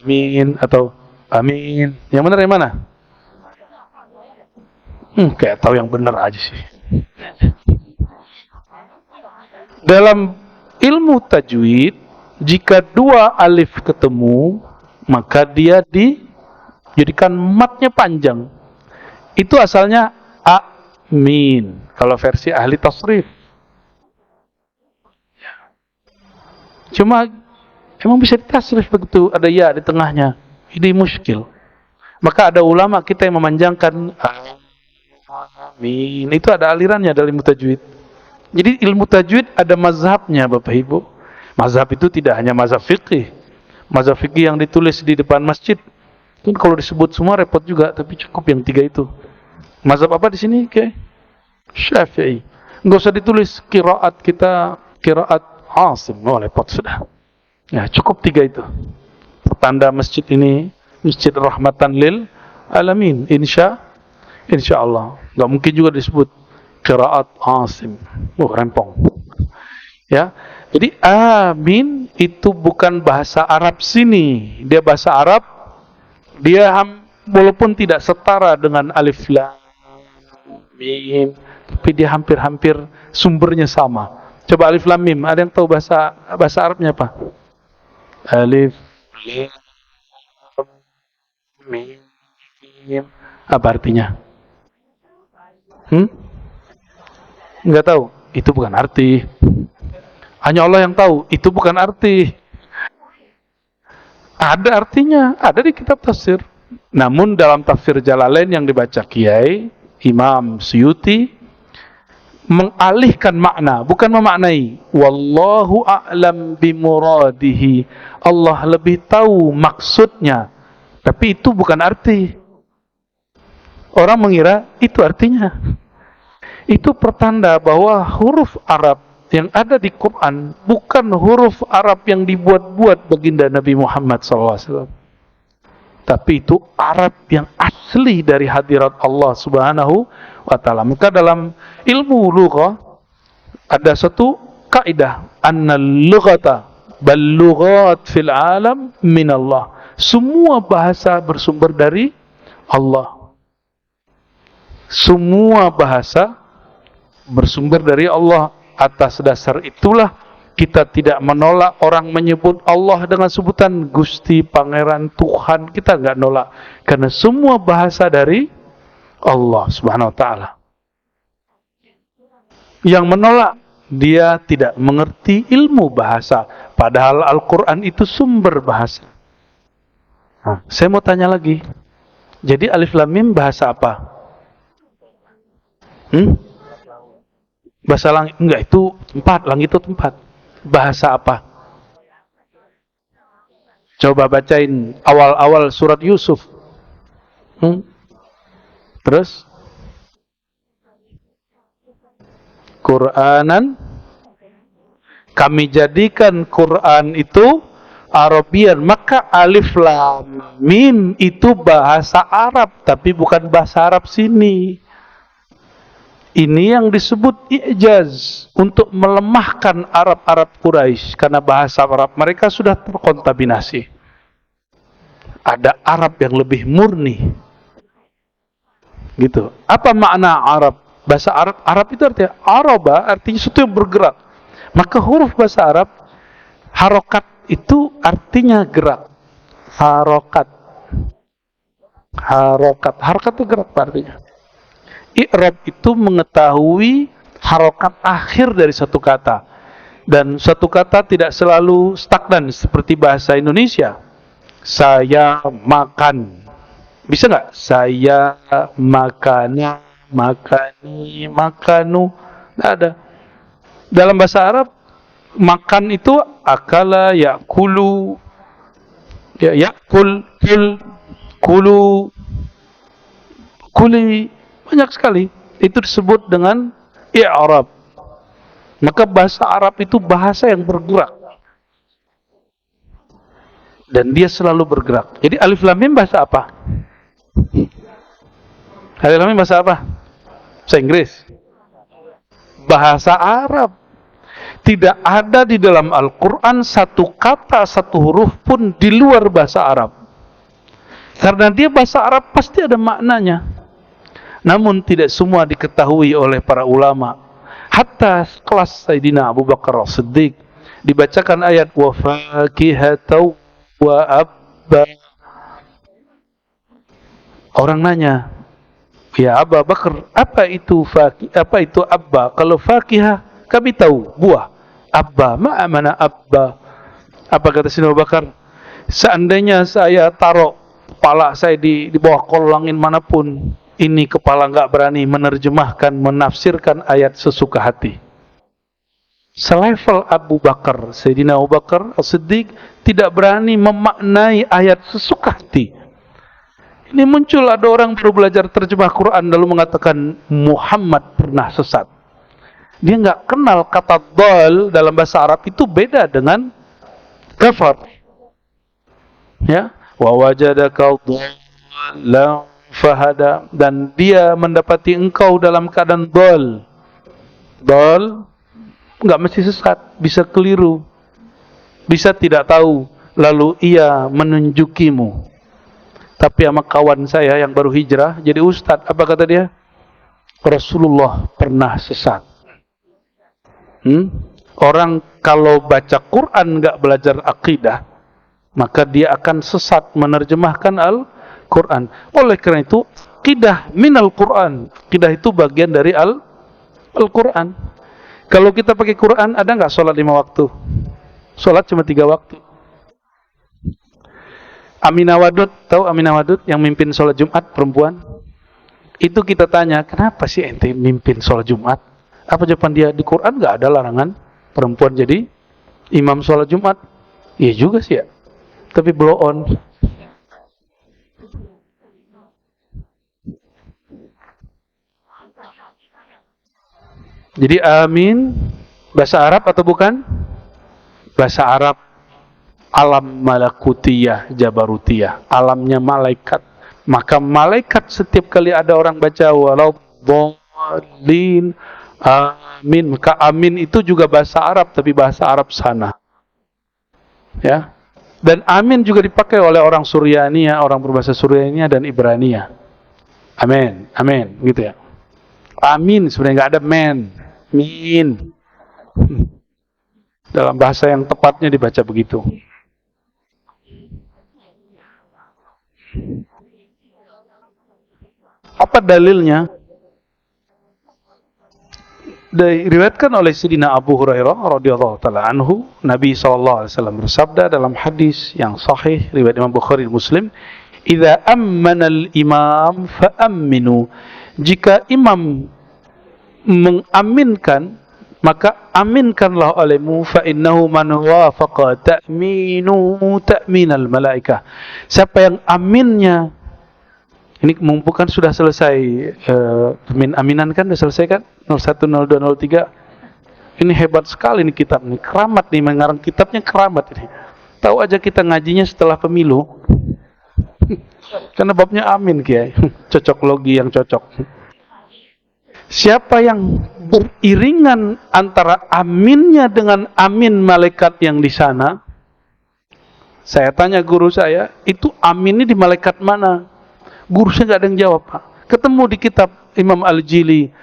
Amin atau amin. Yang benar yang mana? Kayak tahu yang benar aja sih. Dalam ilmu tajwid, jika 2 alif ketemu, maka dia dijadikan matnya panjang. Itu asalnya amin. Kalau versi ahli tasrif. Cuma emang bisa ditasrif begitu, ada ya di tengahnya. Ini muskil. Maka ada ulama kita yang memanjangkan amin. Itu ada alirannya dalam ilmu tajwid. Jadi ilmu tajwid ada mazhabnya Bapak Ibu. Mazhab itu tidak hanya mazhab fikih. Mazhab fikih yang ditulis di depan masjid. Kan kalau disebut semua repot juga, tapi cukup yang 3 itu. Mazhab apa di sini? Syafi'i. Enggak usah ditulis qiraat kita, qiraat Asim. Oh, repot sudah. Ya, cukup 3 itu. Pertanda masjid ini masjid rahmatan lil alamin, insya Allah. Nggak mungkin juga disebut qiraat Asim, rempong. Ya, jadi amin itu bukan bahasa Arab sini. Dia bahasa Arab. Dia walaupun tidak setara dengan alif lam mim, tapi dia hampir-hampir sumbernya sama. Coba alif lam mim, ada yang tahu bahasa Arabnya apa? Alif lam mim. Apa artinya? Enggak tahu. Itu bukan arti. Hanya Allah yang tahu. Itu bukan arti. Ada artinya, ada di kitab tafsir. Namun dalam tafsir Jalalain yang dibaca Kiai Imam Suyuti mengalihkan makna, bukan memaknai. Wallahu a'lam bimuradihi. Allah lebih tahu maksudnya. Tapi itu bukan arti. Orang mengira itu artinya. Itu pertanda bahwa huruf Arab yang ada di Quran bukan huruf Arab yang dibuat-buat baginda Nabi Muhammad SAW. Tapi itu Arab yang asli dari hadirat Allah Subhanahu wa ta'ala. Maka dalam ilmu lughah ada satu kaidah, annal lughata bal lughat fil alam min Allah. Semua bahasa bersumber dari Allah. Semua bahasa bersumber dari Allah. Atas dasar itulah kita tidak menolak orang menyebut Allah dengan sebutan Gusti, Pangeran, Tuhan. Kita nggak nolak, karena semua bahasa dari Allah Subhanahu wa ta'ala. Yang menolak, dia tidak mengerti ilmu bahasa, padahal Al-Quran itu sumber bahasa. Saya mau tanya lagi, jadi alif lam mim bahasa apa? Bahasa langit? Enggak, itu tempat. Langit itu tempat. Bahasa apa? Coba bacain awal-awal surat Yusuf. Terus? Qur'anan. Kami jadikan Quran itu Arabian. Maka alif lam mim itu bahasa Arab, tapi bukan bahasa Arab sini. Ini yang disebut i'jaz, untuk melemahkan Arab-Arab Quraisy, karena bahasa Arab mereka sudah terkontaminasi. Ada Arab yang lebih murni. Gitu. Apa makna Arab? Bahasa Arab itu artinya araba, artinya sesuatu yang bergerak. Maka huruf bahasa Arab, harokat itu artinya gerak. Harokat itu gerak artinya. I'rab itu mengetahui harokat akhir dari satu kata. Dan satu kata tidak selalu stagnan seperti bahasa Indonesia. Saya makan. Bisa nggak? Saya makana, makani, makanu. Nggak ada. Dalam bahasa Arab, makan itu akala, yakulu, yakul, kulu, kuli. Banyak sekali. Itu disebut dengan i'rab. Maka bahasa Arab itu bahasa yang bergerak. Dan dia selalu bergerak. Jadi alif lam mim bahasa apa? Alif lam mim bahasa apa? Bahasa Inggris. Bahasa Arab. Tidak ada di dalam Al-Quran satu kata, satu huruf pun di luar bahasa Arab. Karena dia bahasa Arab pasti ada maknanya. Namun tidak semua diketahui oleh para ulama. Hatta kelas Sayyidina Abu Bakar As-Siddiq dibacakan ayat wa fakihatan wa abba. Orang nanya, ya Abu Bakar, apa itu abba? Kalau fakihah kami tahu buah. Abba, mana abba? Apa kata Sayyidina Abu Bakar? Seandainya saya taruh kepala saya di bawah kolong angin manapun, ini kepala nggak berani menerjemahkan, menafsirkan ayat sesuka hati. Selevel Abu Bakar, Sayyidina Abu Bakar As-Siddiq tidak berani memaknai ayat sesuka hati. Ini muncul ada orang baru belajar terjemah Quran lalu mengatakan Muhammad pernah sesat. Dia nggak kenal kata dal dalam bahasa Arab itu beda dengan kafar. Ya, wa wajadaka dhallan fahada, dan dia mendapati engkau dalam keadaan dol. Dol enggak mesti sesat, bisa keliru, bisa tidak tahu, lalu ia menunjukimu. Tapi sama kawan saya yang baru hijrah jadi ustadz, apa kata dia? Rasulullah pernah sesat. Orang kalau baca Quran enggak belajar akidah, maka dia akan sesat menerjemahkan Al-Quran. Oleh karena itu, akidah minal Quran. Akidah itu bagian dari Al-Quran. Kalau kita pakai Quran, ada nggak sholat 5 waktu? Sholat cuma 3 waktu. Aminah Wadud, tahu Aminah Wadud yang mimpin sholat Jumat, perempuan? Itu kita tanya, kenapa sih ente mimpin sholat Jumat? Apa jawaban dia? Di Quran nggak ada larangan perempuan jadi imam sholat Jumat. Iya juga sih ya, tapi blow on. Jadi amin bahasa Arab atau bukan? Bahasa Arab alam malakutiyah, jabarutiyah, alamnya malaikat. Maka malaikat setiap kali ada orang baca walau dhalin amin, maka amin itu juga bahasa Arab, tapi bahasa Arab sana. Ya. Dan amin juga dipakai oleh orang Suryaniyah, orang berbahasa Suryaniyah dan Ibraniyah. Amin, amin, gitu ya. Amin sebenarnya nggak ada men, min. Dalam bahasa yang tepatnya dibaca begitu. Apa dalilnya? Diriwayatkan oleh Sayyidina Abu Hurairah radhiyallahu taala anhu, Nabi sallallahu alaihi wasallam bersabda dalam hadis yang sahih riwayat Imam Bukhari dan Muslim, "Idza ammana al-imam fa aminu." Jika imam mengaminkan, maka aminkanlah olehmu, fa innahu man wafaqa ta'minu ta'minal malaikah. Siapa yang aminnya, ini mumpung kan sudah selesai aminan kan, sudah selesai kan? 01, 02, 03. Ini hebat sekali nih kitab ini, keramat nih, mengarang kitabnya keramat ini. Tahu aja kita ngajinya setelah pemilu. Karena babnya amin kiai. Cocok logi yang cocok. Siapa yang beriringan antara aminnya dengan amin malaikat yang di sana? Saya tanya guru saya, itu amin ini di malaikat mana? Guru saya nggak ada yang jawab, Pak. Ketemu di kitab Imam Al-Jili,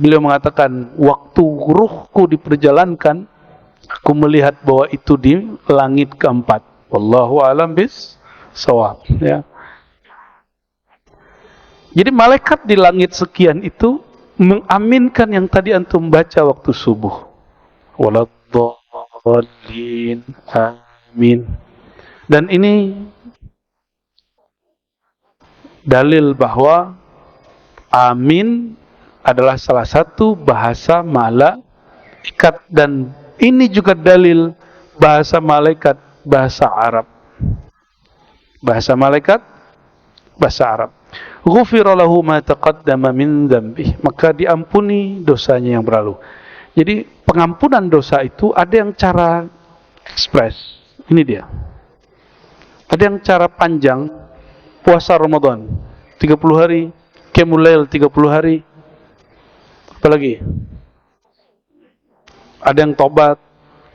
beliau mengatakan, waktu ruhku diperjalankan, aku melihat bahwa itu di langit keempat. Wallahu a'lam bis-shawab. Ya. Jadi malaikat di langit sekian itu mengaminkan yang tadi antum baca waktu subuh. Waladhdallin, amin. Dan ini dalil bahwa amin adalah salah satu bahasa malaikat, dan ini juga dalil bahasa malaikat, bahasa Arab. Bahasa malaikat, bahasa Arab. Ghufira lahu ma taqaddama min dzambih, maka diampuni dosanya yang berlalu. Jadi pengampunan dosa itu ada yang cara ekspres. Ini dia. Ada yang cara panjang, puasa Ramadan 30 hari, Qiyamul Lail 30 hari. Apalagi? Ada yang tobat,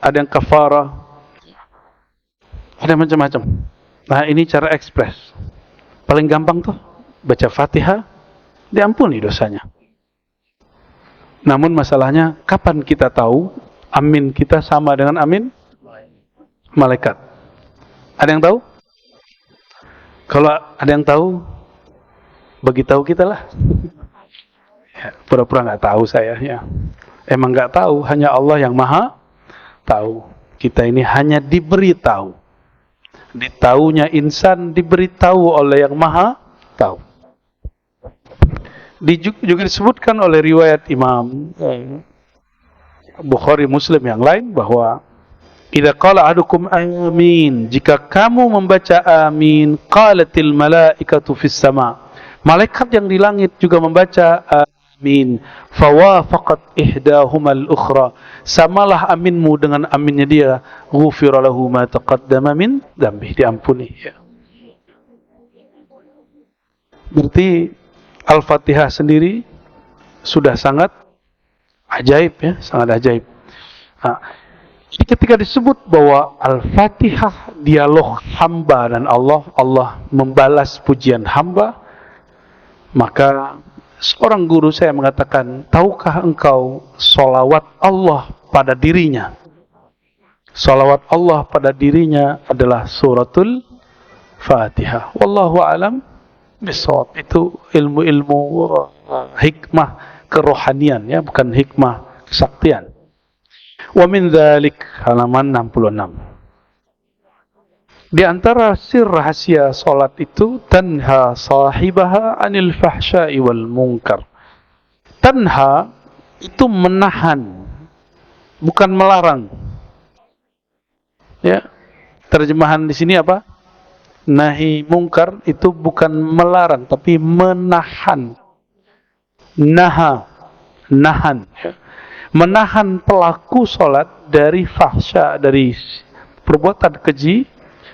ada yang kafarah. Ada macam-macam. Nah, ini cara ekspres. Paling gampang tuh baca Fatihah, diampuni dosanya. Namun masalahnya, kapan kita tahu amin kita sama dengan amin malaikat? Ada yang tahu? Kalau ada yang tahu, bagi tahu kita lah. Ya, pura-pura nggak tahu saya. Ya. Emang nggak tahu, hanya Allah yang maha tahu. Kita ini hanya diberitahu. Ditahunya insan diberitahu oleh yang maha tahu. Juga disebutkan oleh riwayat Imam Bukhari Muslim yang lain bahwa idza qala ahadukum amin, jika kamu membaca amin, qalatil malaikatu fis sama, malaikat yang di langit juga membaca amin, fawafaqat ihdahumal ukhra, samalah aminmu dengan aminnya dia, ghufira lahu ma taqaddama min dzambi, diampuni ya. Berarti Al-Fatihah sendiri sudah sangat ajaib ya, sangat ajaib. Nah, jadi ketika disebut bahwa Al-Fatihah dialog hamba dan Allah, Allah membalas pujian hamba, maka seorang guru saya mengatakan, tahukah engkau solawat Allah pada dirinya? Solawat Allah pada dirinya adalah suratul Fatihah. Wallahu alam bisawab. Itu ilmu-ilmu hikmah kerohanian ya, bukan hikmah kesaktian. Wa min dzalik, halaman 66. Di antara sir rahasia salat itu, tanha sahibaha anil fahsya'i wal munkar. Tanha itu menahan, bukan melarang. Ya, terjemahan di sini apa? Nahi mungkar itu bukan melarang, tapi menahan. Nahan. Ya. Menahan pelaku salat dari fahsya, dari perbuatan keji,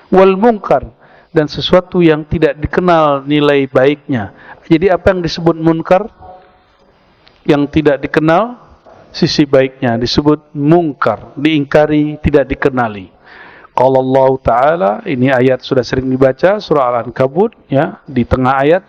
wal munkar, dan sesuatu yang tidak dikenal nilai baiknya. Jadi apa yang disebut munkar? Yang tidak dikenal sisi baiknya disebut munkar, diingkari, tidak dikenali. Qala Allah Ta'ala, ini ayat sudah sering dibaca, surah Al-Ankabut ya, di tengah ayat,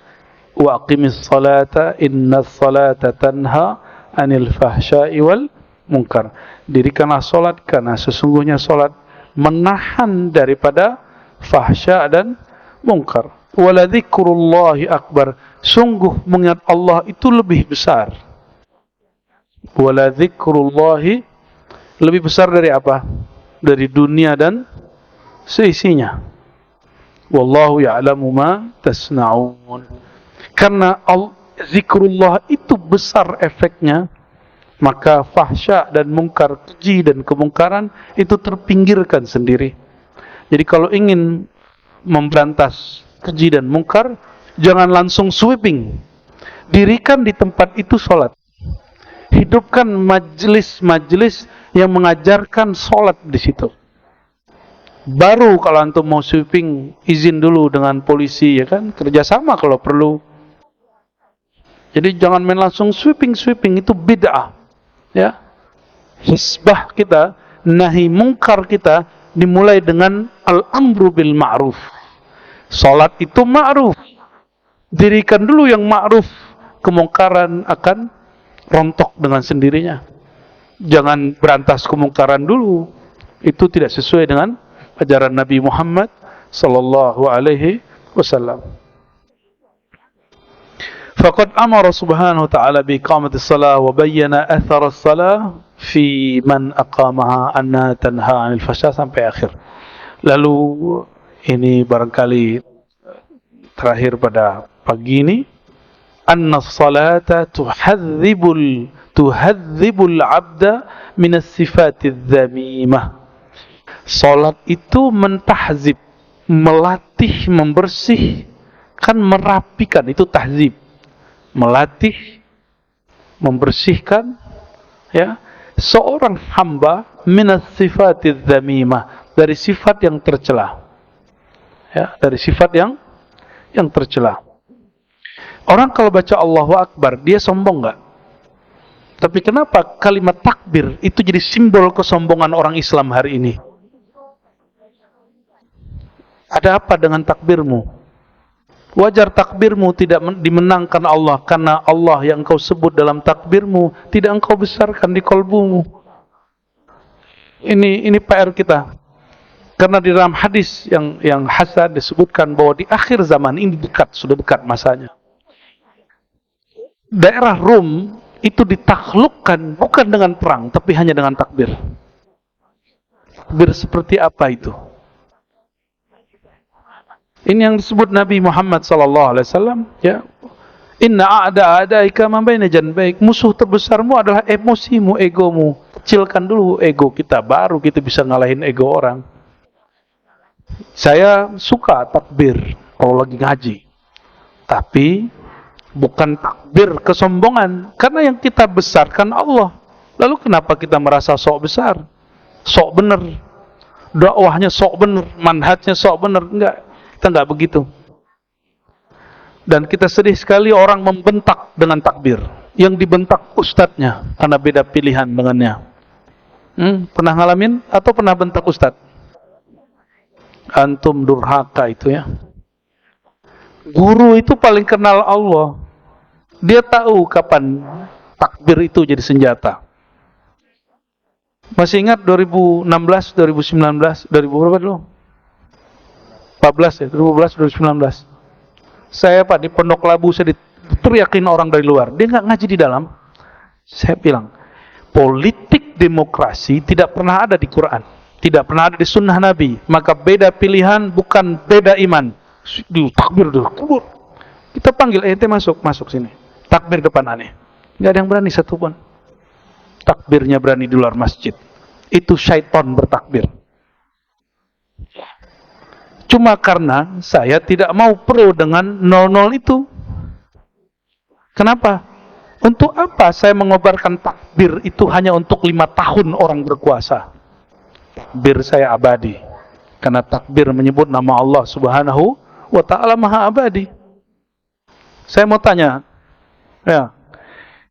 wa aqimis salata innas salata tanha anil fahsya'i wal munkar. Dirikanlah salat karena sesungguhnya salat menahan daripada fahsya dan munkar. Wala dzikrullahi akbar, sungguh mengingat Allah itu lebih besar. Wala dzikrullahi, lebih besar dari apa? Dari dunia dan seisinya. Wallahu ya'lamu ma tasna'un. Karena zikrullah itu besar efeknya, maka fahsya dan mungkar, keji dan kemungkaran itu terpinggirkan sendiri. Jadi kalau ingin memberantas keji dan mungkar, jangan langsung sweeping. Dirikan di tempat itu salat. Hidupkan majelis-majelis yang mengajarkan salat di situ. Baru kalau antum mau sweeping, izin dulu dengan polisi ya kan, kerjasama kalau perlu. Jadi jangan main langsung sweeping, itu bid'ah. Ya. Hisbah kita, nahi mungkar kita dimulai dengan al-amru bil ma'ruf. Salat itu ma'ruf. Dirikan dulu yang ma'ruf, kemungkaran akan rontok dengan sendirinya. Jangan berantas kemungkaran dulu. Itu tidak sesuai dengan ajaran Nabi Muhammad sallallahu alaihi wasallam. Faqad amara subhanahu wa ta'ala bi iqamati salah wa bayyana athar as-salah fi man aqamaha anna tanha 'anil fahsya, sampai akhir. Lalu ini barangkali terakhir pada pagi ini, anna as-salata tuhadzibul 'abda min as-sifatidz dzamimah. Salat itu mentahzib, melatih, membersihkan, merapikan, itu tahzib. Melatih, membersihkan ya seorang hamba minas sifatidz dzamimah, dari sifat yang tercela. Ya, dari sifat yang tercela. Orang kalau baca Allahu Akbar, dia sombong enggak? Tapi kenapa kalimat takbir itu jadi simbol kesombongan orang Islam hari ini? Ada apa dengan takbirmu? Wajar takbirmu tidak dimenangkan Allah, karena Allah yang engkau sebut dalam takbirmu tidak engkau besarkan di kalbumu. Ini PR kita. Karena di dalam hadis yang hasan disebutkan bahwa di akhir zaman ini sudah dekat masanya. Daerah Rum itu ditaklukkan bukan dengan perang, tapi hanya dengan takbir. Takbir seperti apa itu? Ini yang disebut Nabi Muhammad sallallahu alaihi wasallam, ya. Inna a'da'ika man baina janbaik. Musuh terbesarmu adalah emosimu, egomu. Kecilkan dulu ego kita, baru kita bisa ngalahin ego orang. Saya suka takbir kalau lagi ngaji. Tapi bukan takbir kesombongan, karena yang kita besarkan Allah. Lalu kenapa kita merasa sok besar? Sok bener. Dakwahnya sok bener, manhajnya sok bener. Enggak. Kita enggak begitu. Dan kita sedih sekali orang membentak dengan takbir. Yang dibentak ustadznya karena beda pilihan dengannya. Pernah ngalamin atau pernah bentak ustadz? Antum durhaka itu ya. Guru itu paling kenal Allah. Dia tahu kapan takbir itu jadi senjata. Masih ingat 2016, 2019, 2000 berapa dulu? 14 ya, 2014, 2019. Saya Pak di Pondok Labu, saya diteriakin orang dari luar. Dia nggak ngaji di dalam. Saya bilang, politik demokrasi tidak pernah ada di Quran, tidak pernah ada di Sunnah Nabi. Maka beda pilihan bukan beda iman. Takbir dulu, kubur. Kita panggil ente masuk sini. Takbir depan aneh. Nggak ada yang berani satupun. Takbirnya berani di luar masjid. Itu syaitan bertakbir. Cuma karena saya tidak mau pro dengan 00 itu. Kenapa? Untuk apa saya mengobarkan takbir itu hanya untuk 5 tahun orang berkuasa? Takbir saya abadi. Karena takbir menyebut nama Allah Subhanahu wa ta'ala Maha Abadi. Saya mau tanya, ya,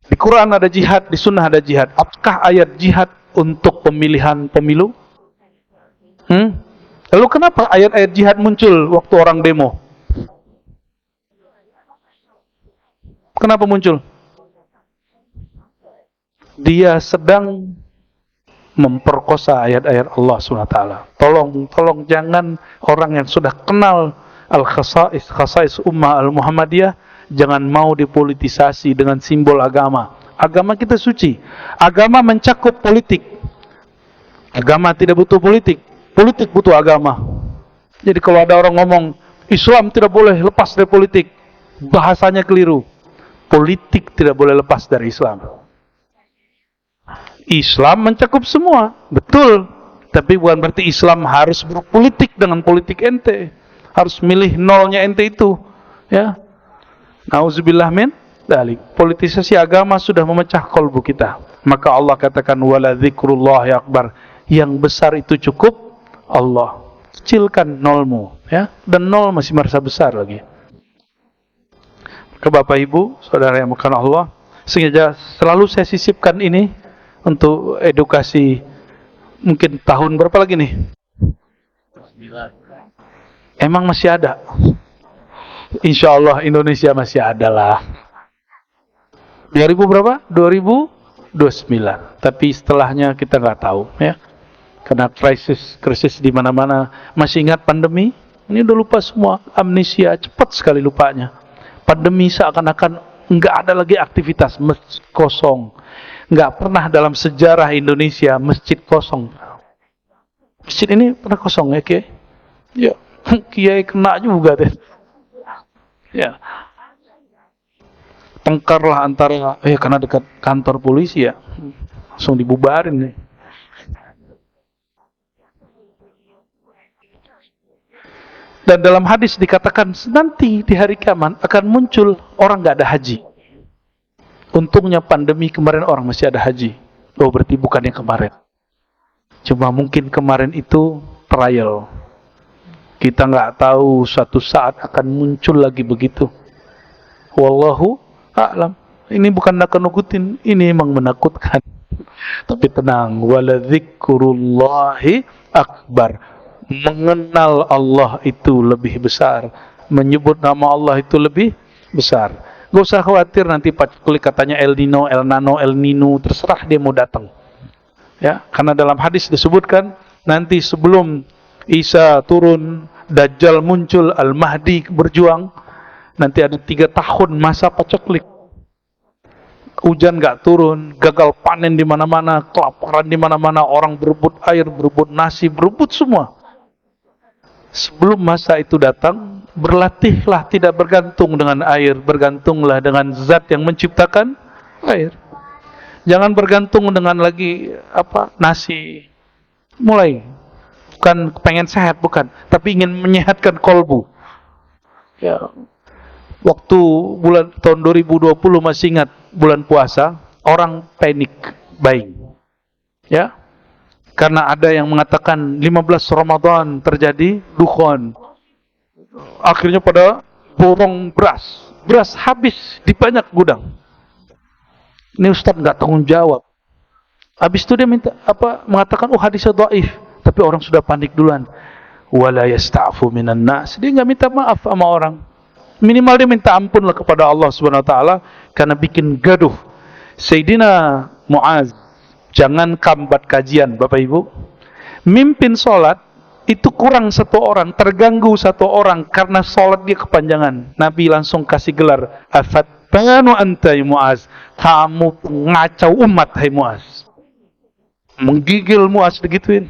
di Quran ada jihad, di Sunnah ada jihad. Apakah ayat jihad untuk pemilihan pemilu? Lalu kenapa ayat-ayat jihad muncul waktu orang demo? Kenapa muncul? Dia sedang memperkosa ayat-ayat Allah SWT. Tolong jangan orang yang sudah kenal khasais ummah al-Muhammadiyah, jangan mau dipolitisasi dengan simbol agama. Agama kita suci. Agama mencakup politik. Agama tidak butuh politik. Politik butuh agama. Jadi kalau ada orang ngomong Islam tidak boleh lepas dari politik, bahasanya keliru. Politik tidak boleh lepas dari Islam. Islam mencakup semua, betul. Tapi bukan berarti Islam harus berpolitik dengan politik ente. Harus milih nolnya ente itu. Ya. Nauzubillah min dzalik. Politisasi agama sudah memecah kolbu kita. Maka Allah katakan wala dzikrullahi akbar. Yang besar itu cukup Allah. Kecilkan nolmu, ya. Dan nol masih merasa besar lagi. Ke Bapak Ibu, saudara yang bukan Allah, sengaja selalu saya sisipkan ini untuk edukasi. Mungkin tahun berapa lagi nih? Emang masih ada? Insya Allah Indonesia masih ada lah. 2000 berapa? 2029. Tapi setelahnya kita nggak tahu, ya. Karena krisis di mana-mana. Masih ingat pandemi? Ini udah lupa semua. Amnesia, cepat sekali lupanya. Pandemi seakan-akan nggak ada lagi aktivitas, masjid kosong. Nggak pernah dalam sejarah Indonesia masjid kosong. Masjid ini pernah kosong ya, Kiai? Ya, Kiai kena juga deh. Ya. Tengkarlah antara, karena dekat kantor polisi ya, langsung dibubarin nih. Dan dalam hadis dikatakan nanti di hari kiamat akan muncul orang nggak ada haji. Untungnya pandemi kemarin orang masih ada haji. Oh berarti bukan yang kemarin. Cuma mungkin kemarin itu trial. Kita nggak tahu suatu saat akan muncul lagi begitu. Wallahu a'lam. Ini bukan nakut-nakutin, ini memang menakutkan. Tapi tenang, wala dzikrullahi akbar. Mengenal Allah itu lebih besar. Menyebut nama Allah itu lebih besar. Gak usah khawatir nanti Pak Klik katanya El Nino, El Nano, El Nino, terserah dia mau datang. Ya, karena dalam hadis disebutkan nanti sebelum Isa turun, Dajjal muncul, Al-Mahdi berjuang, nanti ada 3 tahun masa paceklik. Hujan nggak turun, gagal panen di mana-mana, kelaparan di mana-mana, orang berebut air, berebut nasi, berebut semua. Sebelum masa itu datang, berlatihlah tidak bergantung dengan air, bergantunglah dengan zat yang menciptakan air. Jangan bergantung dengan lagi nasi. Mulai bukan pengen sehat, bukan, tapi ingin menyehatkan kolbu. Ya. Waktu tahun 2020 masih ingat bulan puasa, orang panik buying. Ya. Karena ada yang mengatakan 15 Ramadan terjadi dukhon. Akhirnya pada borong beras. beras habis di banyak gudang. Ini Ustaz nggak tanggung jawab. Habis itu dia mengatakan hadisnya dhaif, tapi orang sudah panik duluan. Wala yasta'fu minan nas. Dia nggak minta maaf sama orang. Minimal dia minta ampun lah kepada Allah Subhanahu wa taala karena bikin gaduh. Sayyidina Muaz, jangan kambat kajian Bapak Ibu. Mimpin salat itu kurang satu orang, terganggu satu orang karena salat dia kepanjangan. Nabi langsung kasih gelar, afattanu anta ya Muaz, kamu ngacau umat hai Muaz. Menggigil Muaz digituin.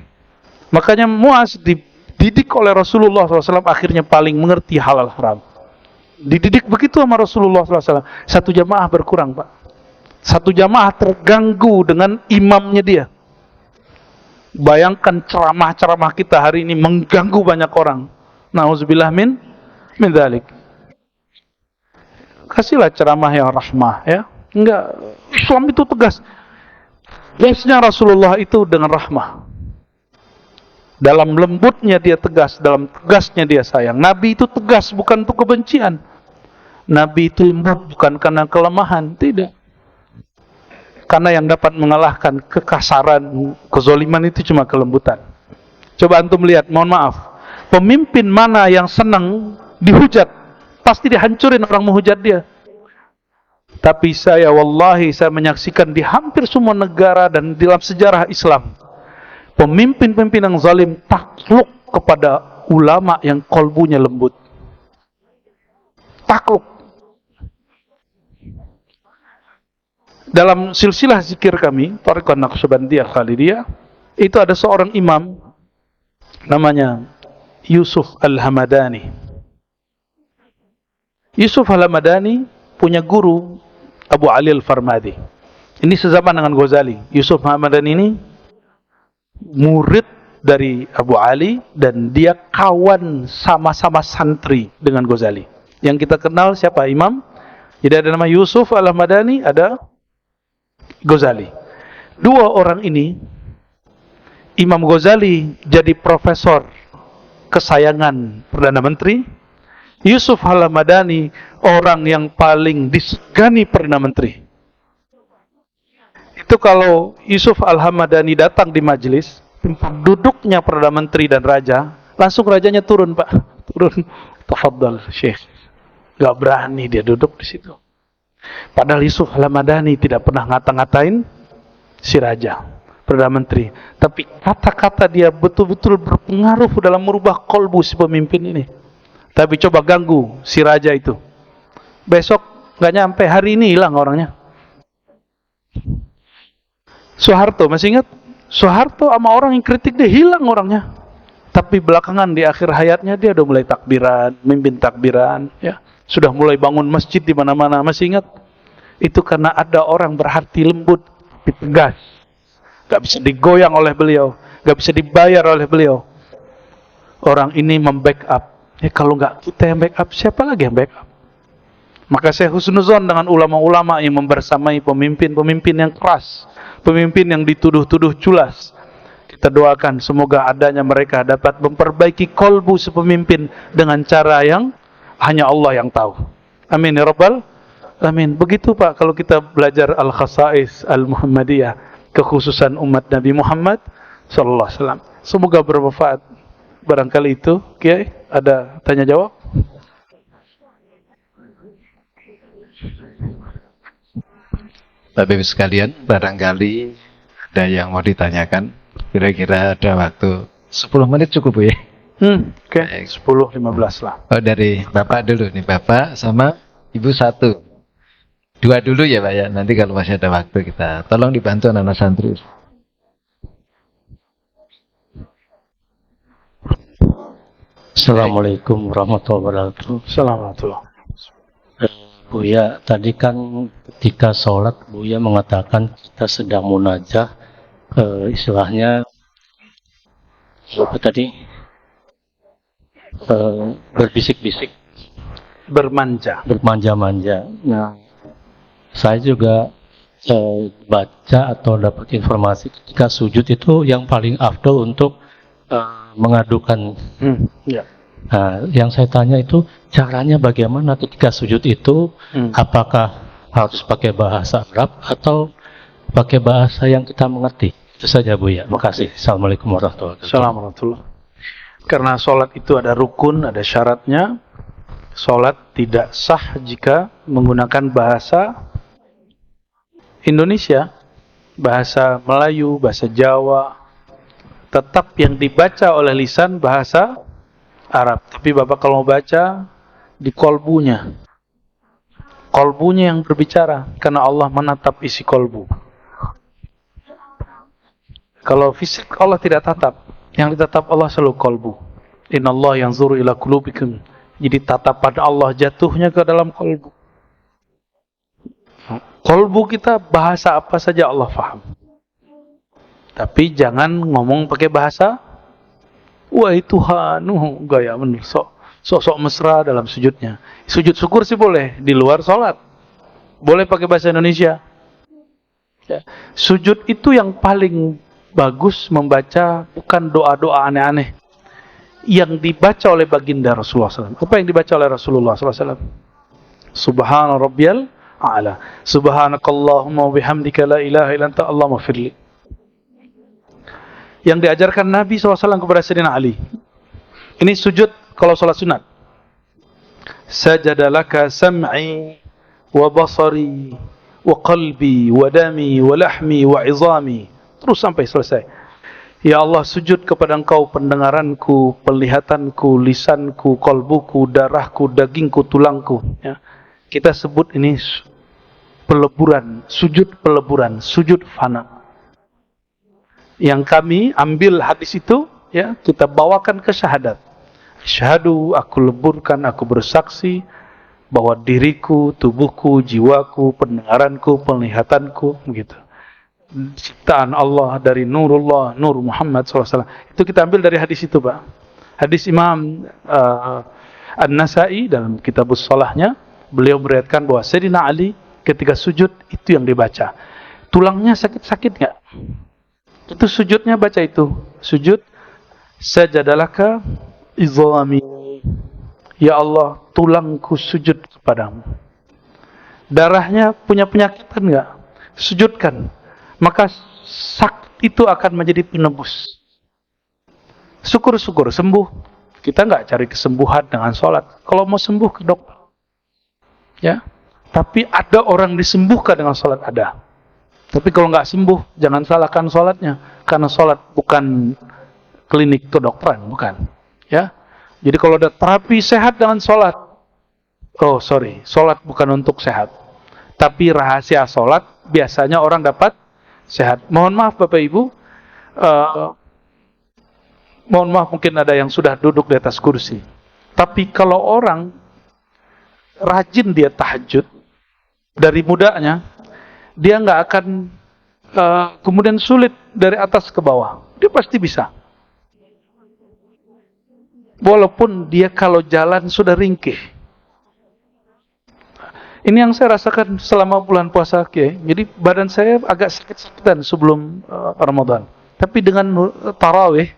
Makanya Muaz dididik oleh Rasulullah SAW, akhirnya paling mengerti halal haram. Dididik begitu sama Rasulullah SAW. Satu jamaah berkurang, Pak. Satu jamaah terganggu dengan imamnya dia. Bayangkan ceramah-ceramah kita hari ini mengganggu banyak orang. Nauzubillah min dzalik. Kasihlah ceramah yang rahmah, ya. Enggak, Islam itu tegas. Tegasnya Rasulullah itu dengan rahmah. Dalam lembutnya dia tegas, dalam tegasnya dia sayang. Nabi itu tegas bukan untuk kebencian. Nabi itu lembut bukan karena kelemahan, tidak. Karena yang dapat mengalahkan kekasaran, kezoliman itu cuma kelembutan. Coba antum lihat, mohon maaf, pemimpin mana yang senang dihujat? Pasti dihancurin orang menghujat dia. Tapi wallahi saya menyaksikan di hampir semua negara dan dalam sejarah Islam, pemimpin-pemimpin yang zalim takluk kepada ulama yang kolbunya lembut. Takluk. Dalam silsilah zikir kami, Thariqah Naqsyabandiyah Khalidiyah, itu ada seorang imam namanya Yusuf Al-Hamadani. Yusuf Al-Hamadani punya guru Abu Ali Al-Farmadi. Ini sezaman dengan Ghazali. Yusuf Al-Hamadani ini murid dari Abu Ali dan dia kawan sama-sama santri dengan Ghazali. Yang kita kenal siapa? Imam. Jadi ada nama Yusuf Al-Hamadani, ada Ghazali. Dua orang ini, Imam Ghazali jadi profesor kesayangan Perdana Menteri, Yusuf Al-Hamadani orang yang paling disegani Perdana Menteri. Itu kalau Yusuf Al-Hamadani datang di majelis, tempat duduknya Perdana Menteri dan Raja, langsung rajanya turun, Pak. Turun. Tafadhal, Syekh. Gak berani dia duduk di situ. Padahal Yusuf Al-Hamadani tidak pernah ngata-ngatain si Raja, Perdana Menteri. Tapi kata-kata dia betul-betul berpengaruh dalam merubah kolbu si pemimpin ini. Tapi coba ganggu si Raja itu. Besok gak nyampe, hari ini hilang orangnya. Soeharto, masih ingat? Soeharto sama orang yang kritik dia hilang orangnya. Tapi belakangan di akhir hayatnya dia udah mulai takbiran, mimpin takbiran, ya. Sudah mulai bangun masjid di mana-mana, masih ingat? Itu karena ada orang berhati lembut, tegas. Gak bisa digoyang oleh beliau, gak bisa dibayar oleh beliau. Orang ini membackup. Kalau nggak kita yang backup, siapa lagi yang backup? Maka saya husnuzon dengan ulama-ulama yang membersamai pemimpin-pemimpin yang keras, pemimpin yang dituduh-tuduh culas. Kita doakan semoga adanya mereka dapat memperbaiki kolbu sepemimpin dengan cara yang hanya Allah yang tahu. Amin ya Rabbal Amin. Begitu Pak, kalau kita belajar Al-Khasa'is Al-Muhammadiyah, kekhususan umat Nabi Muhammad sallallahu alaihi wasallam. Semoga bermanfaat. Barangkali itu, Kiai, ada tanya jawab? Bapak Ibu sekalian, barangkali ada yang mau ditanyakan. Kira-kira ada waktu 10 menit cukup Bu ya? Oke. 10-15 lah. Oh, dari Bapak dulu nih, Bapak sama Ibu satu. Dua dulu ya Pak ya, nanti kalau masih ada waktu kita tolong dibantu anak-anak santri. Assalamualaikum warahmatullahi wabarakatuh. Assalamualaikum. Buya, tadi kan ketika sholat Buya mengatakan kita sedang munajah, istilahnya apa tadi? Berbisik-bisik, bermanja-manja. Nah, saya juga baca atau dapat informasi ketika sujud itu yang paling afdol untuk mengadukan Ya. Nah, yang saya tanya itu caranya bagaimana ketika sujud itu, apakah harus pakai bahasa Arab atau pakai bahasa yang kita mengerti? Itu saja Bu ya. Makasih. Assalamualaikum warahmatullahi wabarakatuh. Assalamualaikum. Karena sholat itu ada rukun, ada syaratnya. Sholat tidak sah jika menggunakan bahasa Indonesia, bahasa Melayu, bahasa Jawa. Tetap yang dibaca oleh lisan bahasa Arab. Tapi Bapak kalau mau baca, di kolbunya. Kolbunya yang berbicara, karena Allah menatap isi kolbu. Kalau fisik Allah tidak tatap, yang ditatap Allah selalu kolbu. Innallaha yanzuru ila qulubikum. Jadi tatapan Allah jatuhnya ke dalam kolbu. Kolbu kita bahasa apa saja Allah faham. Tapi jangan ngomong pakai bahasa wahai Tuhan, gaya bener, sok mesra dalam sujudnya. Sujud syukur sih boleh, di luar sholat. Boleh pakai bahasa Indonesia. Ya. Sujud itu yang paling bagus membaca bukan doa-doa aneh-aneh. Yang dibaca oleh baginda Rasulullah SAW. Apa yang dibaca oleh Rasulullah SAW? Subhana rabbiyal a'la. Subhanakallahumma wa bihamdika la ilaha illa anta Allahumma firli. Yang diajarkan Nabi SAW kepada Sayyidina Ali. Ini sujud kalau sholat sunat. Sajadalaka sam'i wa basari wa qalbi wa dami wa lahmi wa izami. Terus sampai selesai. Ya Allah, sujud kepada Engkau pendengaranku, penglihatanku, lisanku, kolbuku, darahku, dagingku, tulangku. Ya. Kita sebut ini peleburan, sujud fana. Yang kami ambil hadis itu, ya, kita bawakan ke syahadat. Syahadu, aku leburkan, aku bersaksi bahwa diriku, tubuhku, jiwaku, pendengaranku, penglihatanku, begitu. Ciptaan Allah dari Nurullah, Nur Muhammad SAW. Itu kita ambil dari hadis itu, Pak. Hadis Imam An-Nasai dalam kitabus Sholahnya, beliau meriwayatkan bahwa Sayyidina Ali ketika sujud itu yang dibaca. Tulangnya sakit-sakit nggak? Itu sujudnya baca itu. Sujud sajadalaka izami. Ya Allah, tulangku sujud kepadamu. Darahnya punya penyakitan nggak? Sujudkan. Maka sakit itu akan menjadi penebus. Syukur-syukur sembuh. Kita nggak cari kesembuhan dengan sholat. Kalau mau sembuh ke dokter, ya. Tapi ada orang disembuhkan dengan sholat, ada. Tapi kalau nggak sembuh, jangan salahkan sholatnya, karena sholat bukan klinik kedokteran, bukan. Ya. Jadi kalau ada terapi sehat dengan sholat, sholat bukan untuk sehat. Tapi rahasia sholat biasanya orang dapat sehat. Mohon maaf Bapak Ibu, mohon maaf mungkin ada yang sudah duduk di atas kursi. Tapi kalau orang rajin dia tahajud dari mudanya, dia nggak akan kemudian sulit dari atas ke bawah. Dia pasti bisa. Walaupun dia kalau jalan sudah ringkih. Ini yang saya rasakan selama bulan puasa, jadi badan saya agak sakit-sakitan sebelum Ramadan. Tapi dengan tarawih,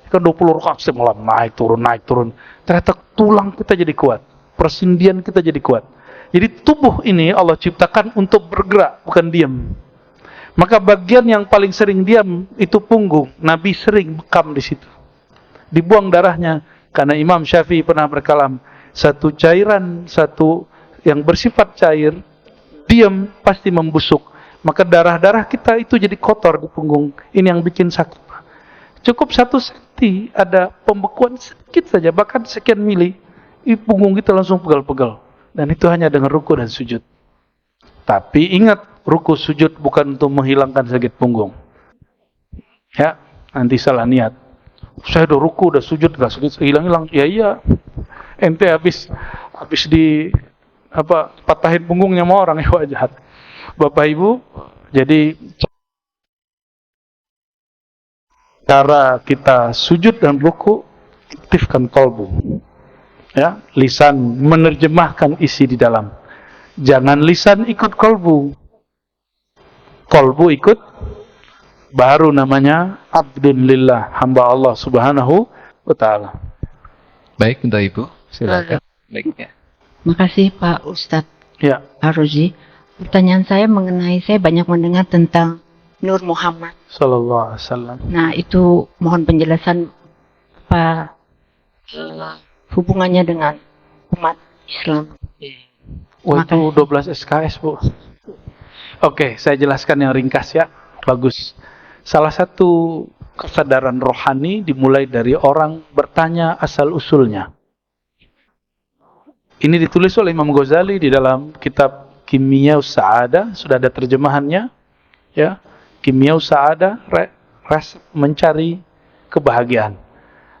kan 20 rakaat semalam naik turun. Ternyata tulang kita jadi kuat, persendian kita jadi kuat. Jadi tubuh ini Allah ciptakan untuk bergerak, bukan diam. Maka bagian yang paling sering diam itu punggung. Nabi sering bekam di situ. Dibuang darahnya, karena Imam Syafi'i pernah berkalam, satu cairan, satu yang bersifat cair, diam pasti membusuk. Maka darah-darah kita itu jadi kotor di punggung. Ini yang bikin sakit. Cukup 1 senti ada pembekuan sedikit saja, bahkan sekian mili, punggung kita langsung pegal-pegal. Dan itu hanya dengan ruku dan sujud. Tapi ingat, ruku sujud bukan untuk menghilangkan sakit punggung. Ya, nanti salah niat. Saya udah ruku, udah sujud, gak sakit, hilang-hilang. Ya iya, ente habis di patahin punggungnya sama orang, ya jahat. Bapak Ibu, jadi cara kita sujud dan ruku, aktifkan kolbu. Ya, lisan menerjemahkan isi di dalam. Jangan lisan ikut kolbu. Kolbu ikut, baru namanya abdun lillah, hamba Allah Subhanahu wa ta'ala. Baik untuk Ibu, silakan. Baik ya. Makasih Pak Ustadz Ya. Arozi. Pertanyaan saya mengenai, saya banyak mendengar tentang Nur Muhammad. Sallallahu alaihi wasallam. Nah, itu mohon penjelasan apa hubungannya dengan umat Islam. Wah, itu Makasih. 12 SKS, Bu. Oke, saya jelaskan yang ringkas ya. Bagus. Salah satu kesadaran rohani dimulai dari orang bertanya asal-usulnya. Ini ditulis oleh Imam Ghazali di dalam kitab Kimia Sa'adah, sudah ada terjemahannya. Ya, Kimia Sa'adah, resep mencari kebahagiaan.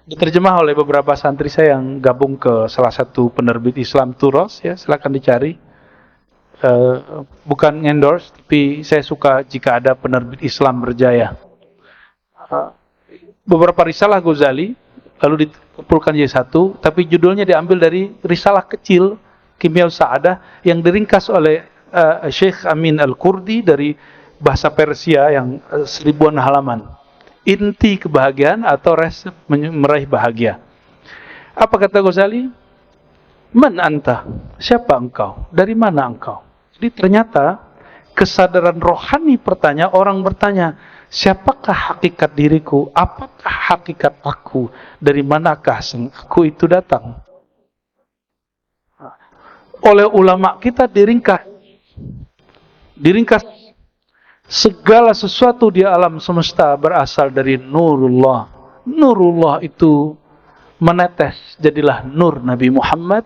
Diterjemah oleh beberapa santri saya yang gabung ke salah satu penerbit Islam Turos, ya, silakan dicari. Bukan endorse, tapi saya suka jika ada penerbit Islam berjaya. Beberapa risalah Ghazali lalu dikumpulkan jadi satu, tapi judulnya diambil dari risalah kecil Kimia Sa'adah yang diringkas oleh Syekh Amin Al-Kurdi dari bahasa Persia yang 1000-an halaman. Inti kebahagiaan atau resep meraih bahagia. Apa kata Ghazali? Man anta? Siapa engkau? Dari mana engkau? Jadi ternyata kesadaran rohani orang bertanya, siapakah hakikat diriku? Apakah hakikat aku? Dari manakah aku itu datang? Oleh ulama kita diringkas segala sesuatu di alam semesta berasal dari Nurullah. Nurullah itu menetes, jadilah nur Nabi Muhammad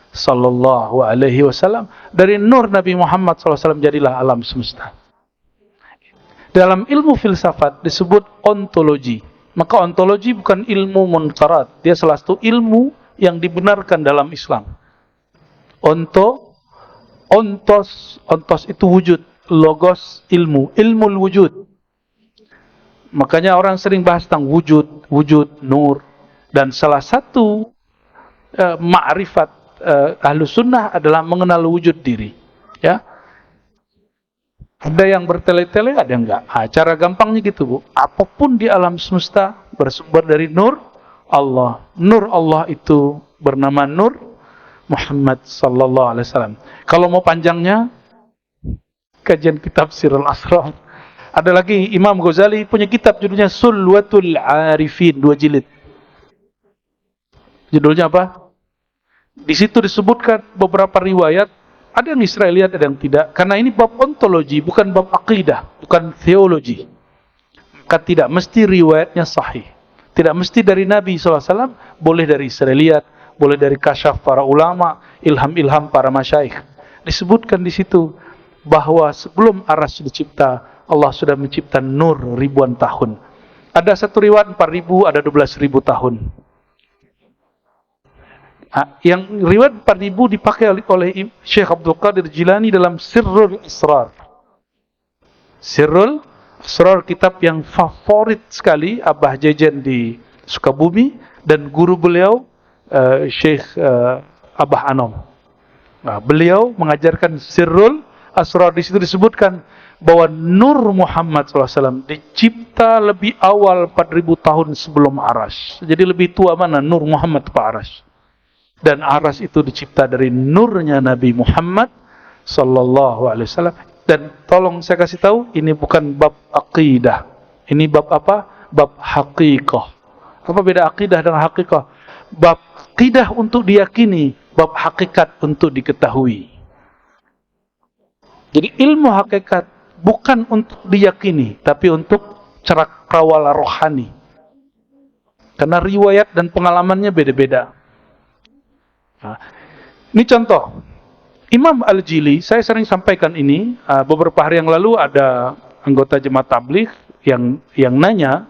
sallallahu alaihi wasallam. Dari nur Nabi Muhammad sallallahu alaihi wasallam jadilah alam semesta. Dalam ilmu filsafat disebut ontologi. Maka ontologi bukan ilmu munkarat, dia salah satu ilmu yang dibenarkan dalam Islam. Ontos itu wujud, logos ilmu wujud. Makanya orang sering bahas tentang wujud, nur, dan salah satu ma'rifat ahlu sunnah adalah mengenal wujud diri. Ya, ada yang bertele-tele, ada yang enggak. Cara gampangnya gitu, Bu. Apapun di alam semesta bersumber dari nur Allah. Nur Allah itu bernama Nur Muhammad sallallahu alaihi wasallam. Kalau mau panjangnya, kajian kitab Sirrul Asrar. Ada lagi Imam Ghazali punya kitab judulnya Sulwatul Arifin, 2 jilid. Judulnya apa? Di situ disebutkan beberapa riwayat, ada yang Israeliat, ada yang tidak. Karena ini bab ontologi, bukan bab akidah, bukan teologi. Maka tidak mesti riwayatnya sahih. Tidak mesti dari Nabi SAW, boleh dari Israeliat, boleh dari kasyaf para ulama, ilham-ilham para masyaikh. Disebutkan di situ bahwa sebelum arsy dicipta, Allah sudah mencipta nur ribuan tahun. Ada satu riwayat 4.000, ada 12.000 tahun. Yang riwayat 4.000 dipakai oleh Syekh Abdul Qadir Jilani dalam Sirrul Asrar. Sirrul Asrar, kitab yang favorit sekali Abah Jajan di Sukabumi, dan guru beliau Syekh Abah Anom. Beliau mengajarkan Sirrul Asrar. Di situ disebutkan bahwa Nur Muhammad SAW dicipta lebih awal 4.000 tahun sebelum Aras. Jadi lebih tua mana Nur Muhammad atau Aras? Dan Aras itu dicipta dari nurnya Nabi Muhammad sallallahu alaihi wasallam. Dan tolong saya kasih tahu, ini bukan bab akidah. Ini bab apa? Bab hakikah. Apa beda akidah dengan hakikah? Bab akidah untuk diyakini, bab hakikat untuk diketahui. Jadi ilmu hakikat bukan untuk diyakini, tapi untuk cakrawala rohani. Karena riwayat dan pengalamannya beda-beda. Nah, ini contoh. Imam Al-Jili, saya sering sampaikan ini, beberapa hari yang lalu ada anggota jemaat tabligh yang nanya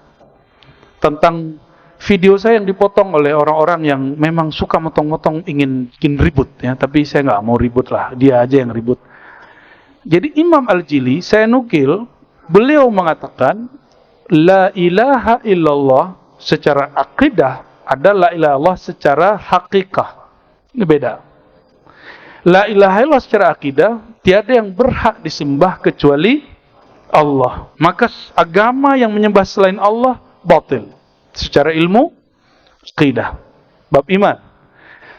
tentang video saya yang dipotong oleh orang-orang yang memang suka motong-motong, ingin ribut ya, tapi saya nggak mau ribut lah, dia aja yang ribut. Jadi Imam Al-Jili, saya nukil, beliau mengatakan la ilaha illallah secara akidah ada la ilaha illallah secara hakikah. Ini beda. La ilaha illallah secara akidah, tiada yang berhak disembah kecuali Allah. Maka agama yang menyembah selain Allah batil. Secara ilmu, akidah. Bab iman.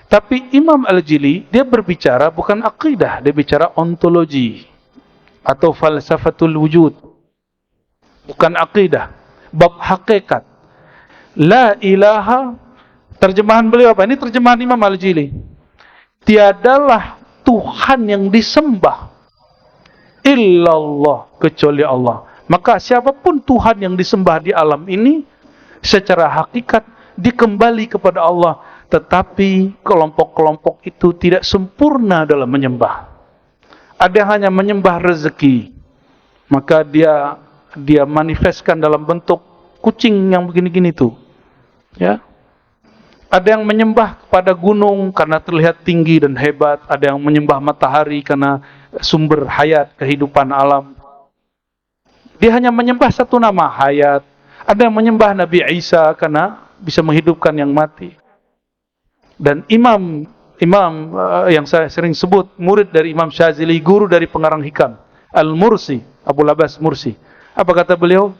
Tapi Imam Al-Jili, dia berbicara bukan akidah, dia bicara ontologi atau falsafatul wujud. Bukan akidah, bab hakikat. La ilaha, terjemahan beliau apa? Ini terjemahan Imam Al-Jili. Tiadalah Tuhan yang disembah illallah, kecuali Allah. Maka siapapun Tuhan yang disembah di alam ini secara hakikat dikembali kepada Allah. Tetapi kelompok-kelompok itu tidak sempurna dalam menyembah. Ada yang hanya menyembah rezeki, maka dia manifestkan dalam bentuk kucing yang begini-gini tuh. Ya. Ada yang menyembah kepada gunung karena terlihat tinggi dan hebat. Ada yang menyembah matahari karena sumber hayat kehidupan alam. Dia hanya menyembah satu nama, hayat. Ada yang menyembah Nabi Isa karena bisa menghidupkan yang mati. Dan imam yang saya sering sebut, murid dari Imam Syazili, guru dari pengarang hikam, Al-Mursi, Abu Labas Mursi. Apa kata beliau?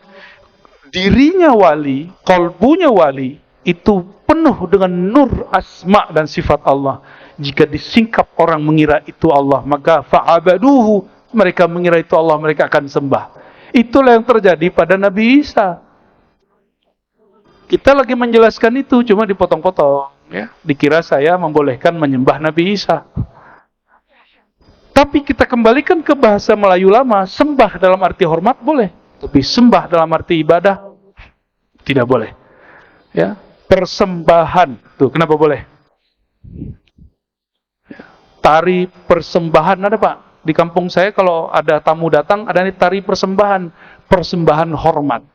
Dirinya wali, qalbunya wali, itu penuh dengan nur asma dan sifat Allah. Jika disingkap orang mengira itu Allah, maka fa'abaduhu, mereka mengira itu Allah, mereka akan sembah. Itulah yang terjadi pada Nabi Isa. Kita lagi menjelaskan itu, cuma dipotong-potong. Ya, dikira saya membolehkan menyembah Nabi Isa. Tapi kita kembalikan ke bahasa Melayu lama, sembah dalam arti hormat boleh, tapi sembah dalam arti ibadah tidak boleh. Ya, persembahan tuh kenapa boleh? Ya, tari persembahan ada Pak di kampung saya, kalau ada tamu datang ada nih tari persembahan, persembahan hormat.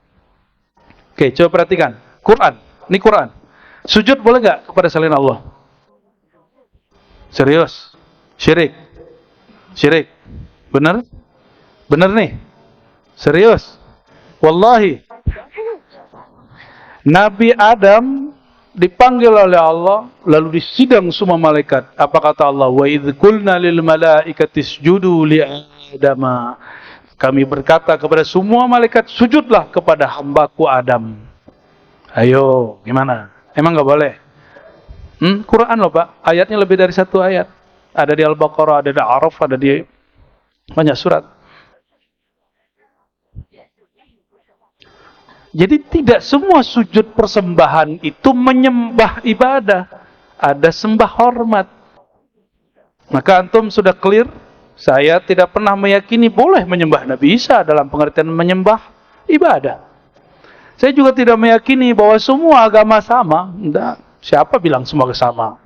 Oke, coba perhatikan Quran, ini Quran. Sujud boleh nggak kepada selain Allah? Serius? Syirik? Syirik? Benar? Benar nih? Serius? Wallahi. Nabi Adam dipanggil oleh Allah, lalu disidang semua malaikat. Apa kata Allah? Wa idz qulna lil malaikati isjudu li Adama. Kami berkata kepada semua malaikat, sujudlah kepada hambaku Adam. Ayo, gimana? Emang nggak boleh? Quran loh Pak, ayatnya lebih dari satu ayat. Ada di Al-Baqarah, ada di Araf, ada di banyak surat. Jadi tidak semua sujud persembahan itu menyembah ibadah. Ada sembah hormat. Maka antum sudah clear, saya tidak pernah meyakini boleh menyembah Nabi Isa dalam pengertian menyembah ibadah. Saya juga tidak meyakini bahwa semua agama sama. Enggak. Siapa bilang semua sama?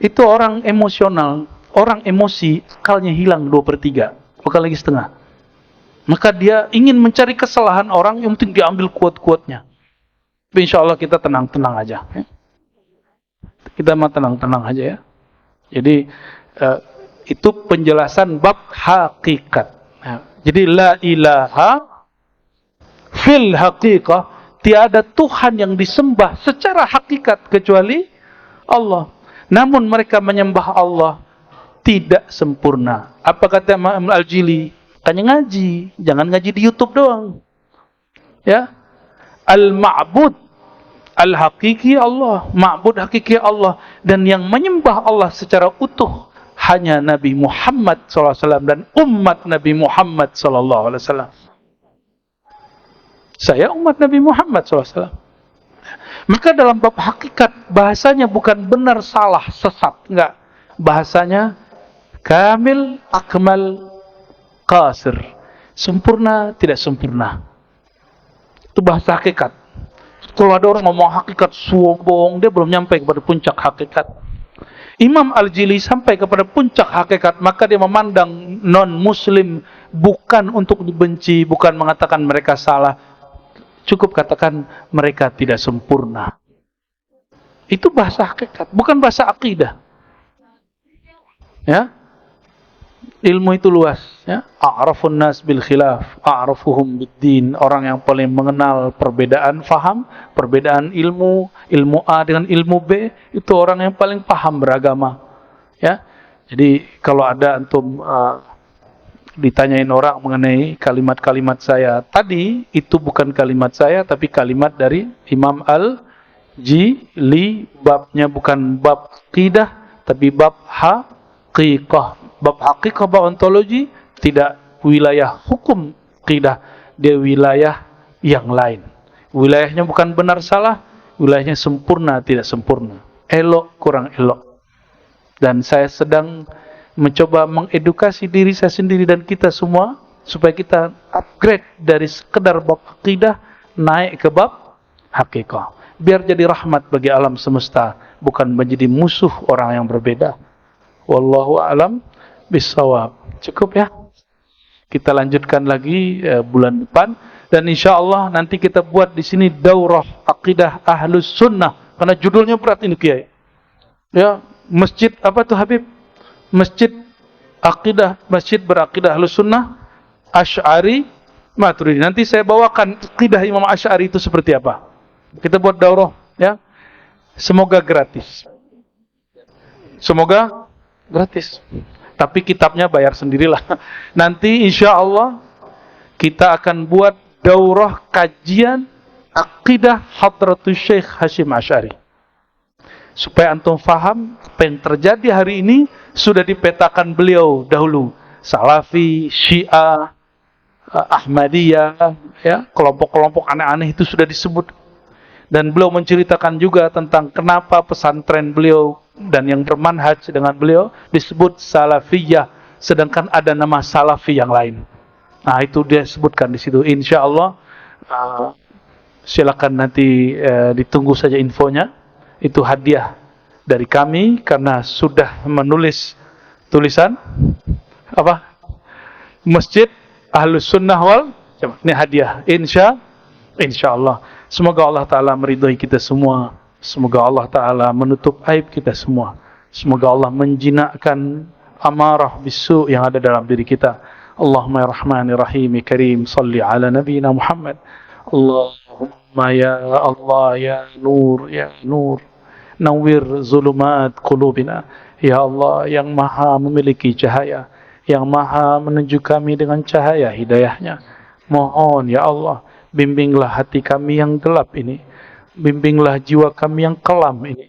Itu orang emosional. Orang emosi, akalnya hilang 2/3. Bukan lagi setengah. Maka dia ingin mencari kesalahan orang, yang penting diambil kuat-kuatnya. Tapi insya Allah kita tenang-tenang aja. Ya. Kita mah tenang-tenang aja ya. Jadi, itu penjelasan bab hakikat. Ya. Jadi, la ilaha fil haqiqah, tiada Tuhan yang disembah secara hakikat kecuali Allah. Namun mereka menyembah Allah tidak sempurna. Apa kata Imam Al-Jili? Tanya ngaji, jangan ngaji di YouTube doang. Ya. Al-ma'bud al-haqiqi Allah, ma'bud hakiki Allah, dan yang menyembah Allah secara utuh hanya Nabi Muhammad SAW dan umat Nabi Muhammad SAW. Saya umat Nabi Muhammad SAW. Maka dalam bab hakikat, bahasanya bukan benar, salah, sesat. Enggak. Bahasanya kamil, akmal, qasir. Sempurna, tidak sempurna. Itu bahasa hakikat. Kalau ada orang ngomong hakikat sombong, dia belum nyampe kepada puncak hakikat. Imam Al-Jili sampai kepada puncak hakikat, maka dia memandang non-muslim bukan untuk dibenci, bukan mengatakan mereka salah. Cukup katakan mereka tidak sempurna. Itu bahasa hakikat, bukan bahasa akidah. Ya. Ilmu itu luas, ya. A'rafun nas bil khilaf, a'rafuhum bid-din. Orang yang paling mengenal perbedaan faham, perbedaan ilmu A dengan ilmu B, itu orang yang paling paham beragama. Ya. Jadi kalau ada antum ditanyain orang mengenai kalimat-kalimat saya tadi, itu bukan kalimat saya, tapi kalimat dari Imam Al Li, babnya bukan bab aqidah, tapi bab haqiqah. Bab haqiqah, bab ontologi, tidak wilayah hukum aqidah, dia wilayah yang lain. Wilayahnya bukan benar salah, wilayahnya sempurna tidak sempurna, elok kurang elok. Dan saya sedang mencoba mengedukasi diri saya sendiri dan kita semua supaya kita upgrade dari sekedar bab aqidah naik ke bab haqiqah. Biar jadi rahmat bagi alam semesta, bukan menjadi musuh orang yang berbeda. Wallahu a'lam bissawab. Cukup ya? Kita lanjutkan lagi bulan depan, dan insya-Allah nanti kita buat di sini daurah aqidah Ahlus Sunnah, karena judulnya berat ini Kiai. Ya, masjid apa tuh Habib? Masjid berakidah Ahlus Sunnah Asy'ari Maturidi. Nanti saya bawakan aqidah Imam Asy'ari itu seperti apa. Kita buat daurah ya. Semoga gratis. Semoga gratis. Tapi kitabnya bayar sendirilah. Nanti insya Allah kita akan buat daurah kajian aqidah Hadratus Syekh Hasyim Asy'ari. Supaya antum faham apa yang terjadi hari ini sudah dipetakan beliau dahulu. Salafi, Syiah, Ahmadiyah, ya, kelompok-kelompok aneh-aneh itu sudah disebut. Dan beliau menceritakan juga tentang kenapa pesantren beliau dan yang bermanhaj dengan beliau disebut Salafiyah, sedangkan ada nama Salafi yang lain. Nah, itu dia sebutkan di situ. Insya Allah silakan nanti ditunggu saja infonya. Itu hadiah dari kami karena sudah menulis tulisan apa? Masjid Ahlus Sunnah wal Jamaah. Ini hadiah. Insya Allah. Semoga Allah Ta'ala meridhai kita semua. Semoga Allah Ta'ala menutup aib kita semua. Semoga Allah menjinakkan amarah bisu yang ada dalam diri kita. Allahumma ya Rahmani Rahim Karim salli ala Nabiina Muhammad. Allahumma ya Allah ya Nur nawwir zulumat qulubina. Ya Allah yang maha memiliki cahaya, yang maha menunjuk kami dengan cahaya hidayahnya. Mohon ya Allah, bimbinglah hati kami yang gelap ini, bimbinglah jiwa kami yang kelam ini,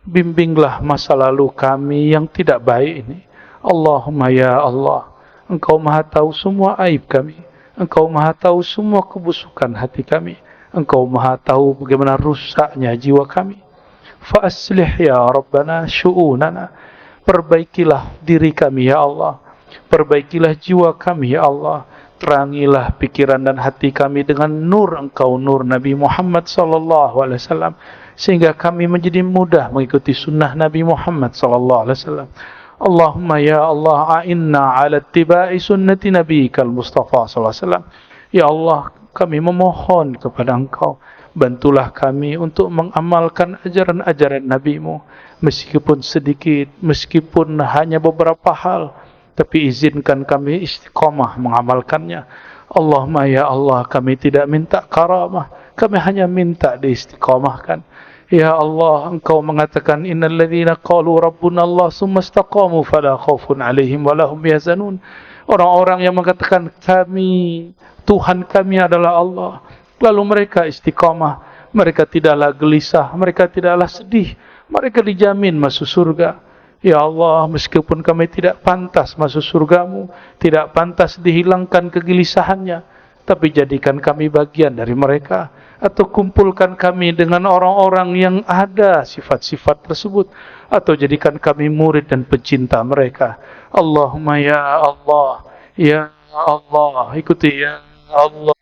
bimbinglah masa lalu kami yang tidak baik ini. Allahumma ya Allah, Engkau maha tahu semua aib kami, Engkau maha tahu semua kebusukan hati kami, Engkau maha tahu bagaimana rusaknya jiwa kami. Fa aslih ya Rabbana syu'unana, perbaikilah diri kami ya Allah, perbaikilah jiwa kami ya Allah. Terangilah pikiran dan hati kami dengan nur Engkau, nur Nabi Muhammad sallallahu alaihi wasallam, sehingga kami menjadi mudah mengikuti sunnah Nabi Muhammad sallallahu alaihi wasallam. Allahumma ya Allah a'inna ala ittiba'i sunnati nabiyikal Mustafa sallallahu alaihi wasallam. Ya Allah, kami memohon kepada Engkau, bantulah kami untuk mengamalkan ajaran-ajaran Nabi-Mu, meskipun sedikit, meskipun hanya beberapa hal, tapi izinkan kami istiqamah mengamalkannya. Allahumma ya Allah, kami tidak minta karamah, kami hanya minta diistiqamahkan. Ya Allah, Engkau mengatakan innal ladzina qalu rabbuna Allah tsumma istaqamu fala khaufun 'alaihim wa lahum yahzanun. Orang-orang yang mengatakan kami, Tuhan kami adalah Allah, lalu mereka istiqamah, mereka tidaklah gelisah, mereka tidaklah sedih, mereka dijamin masuk surga. Ya Allah, meskipun kami tidak pantas masuk surgamu, tidak pantas dihilangkan kegelisahannya, tapi jadikan kami bagian dari mereka, atau kumpulkan kami dengan orang-orang yang ada sifat-sifat tersebut, atau jadikan kami murid dan pecinta mereka. Allahumma ya Allah, ikuti ya Allah.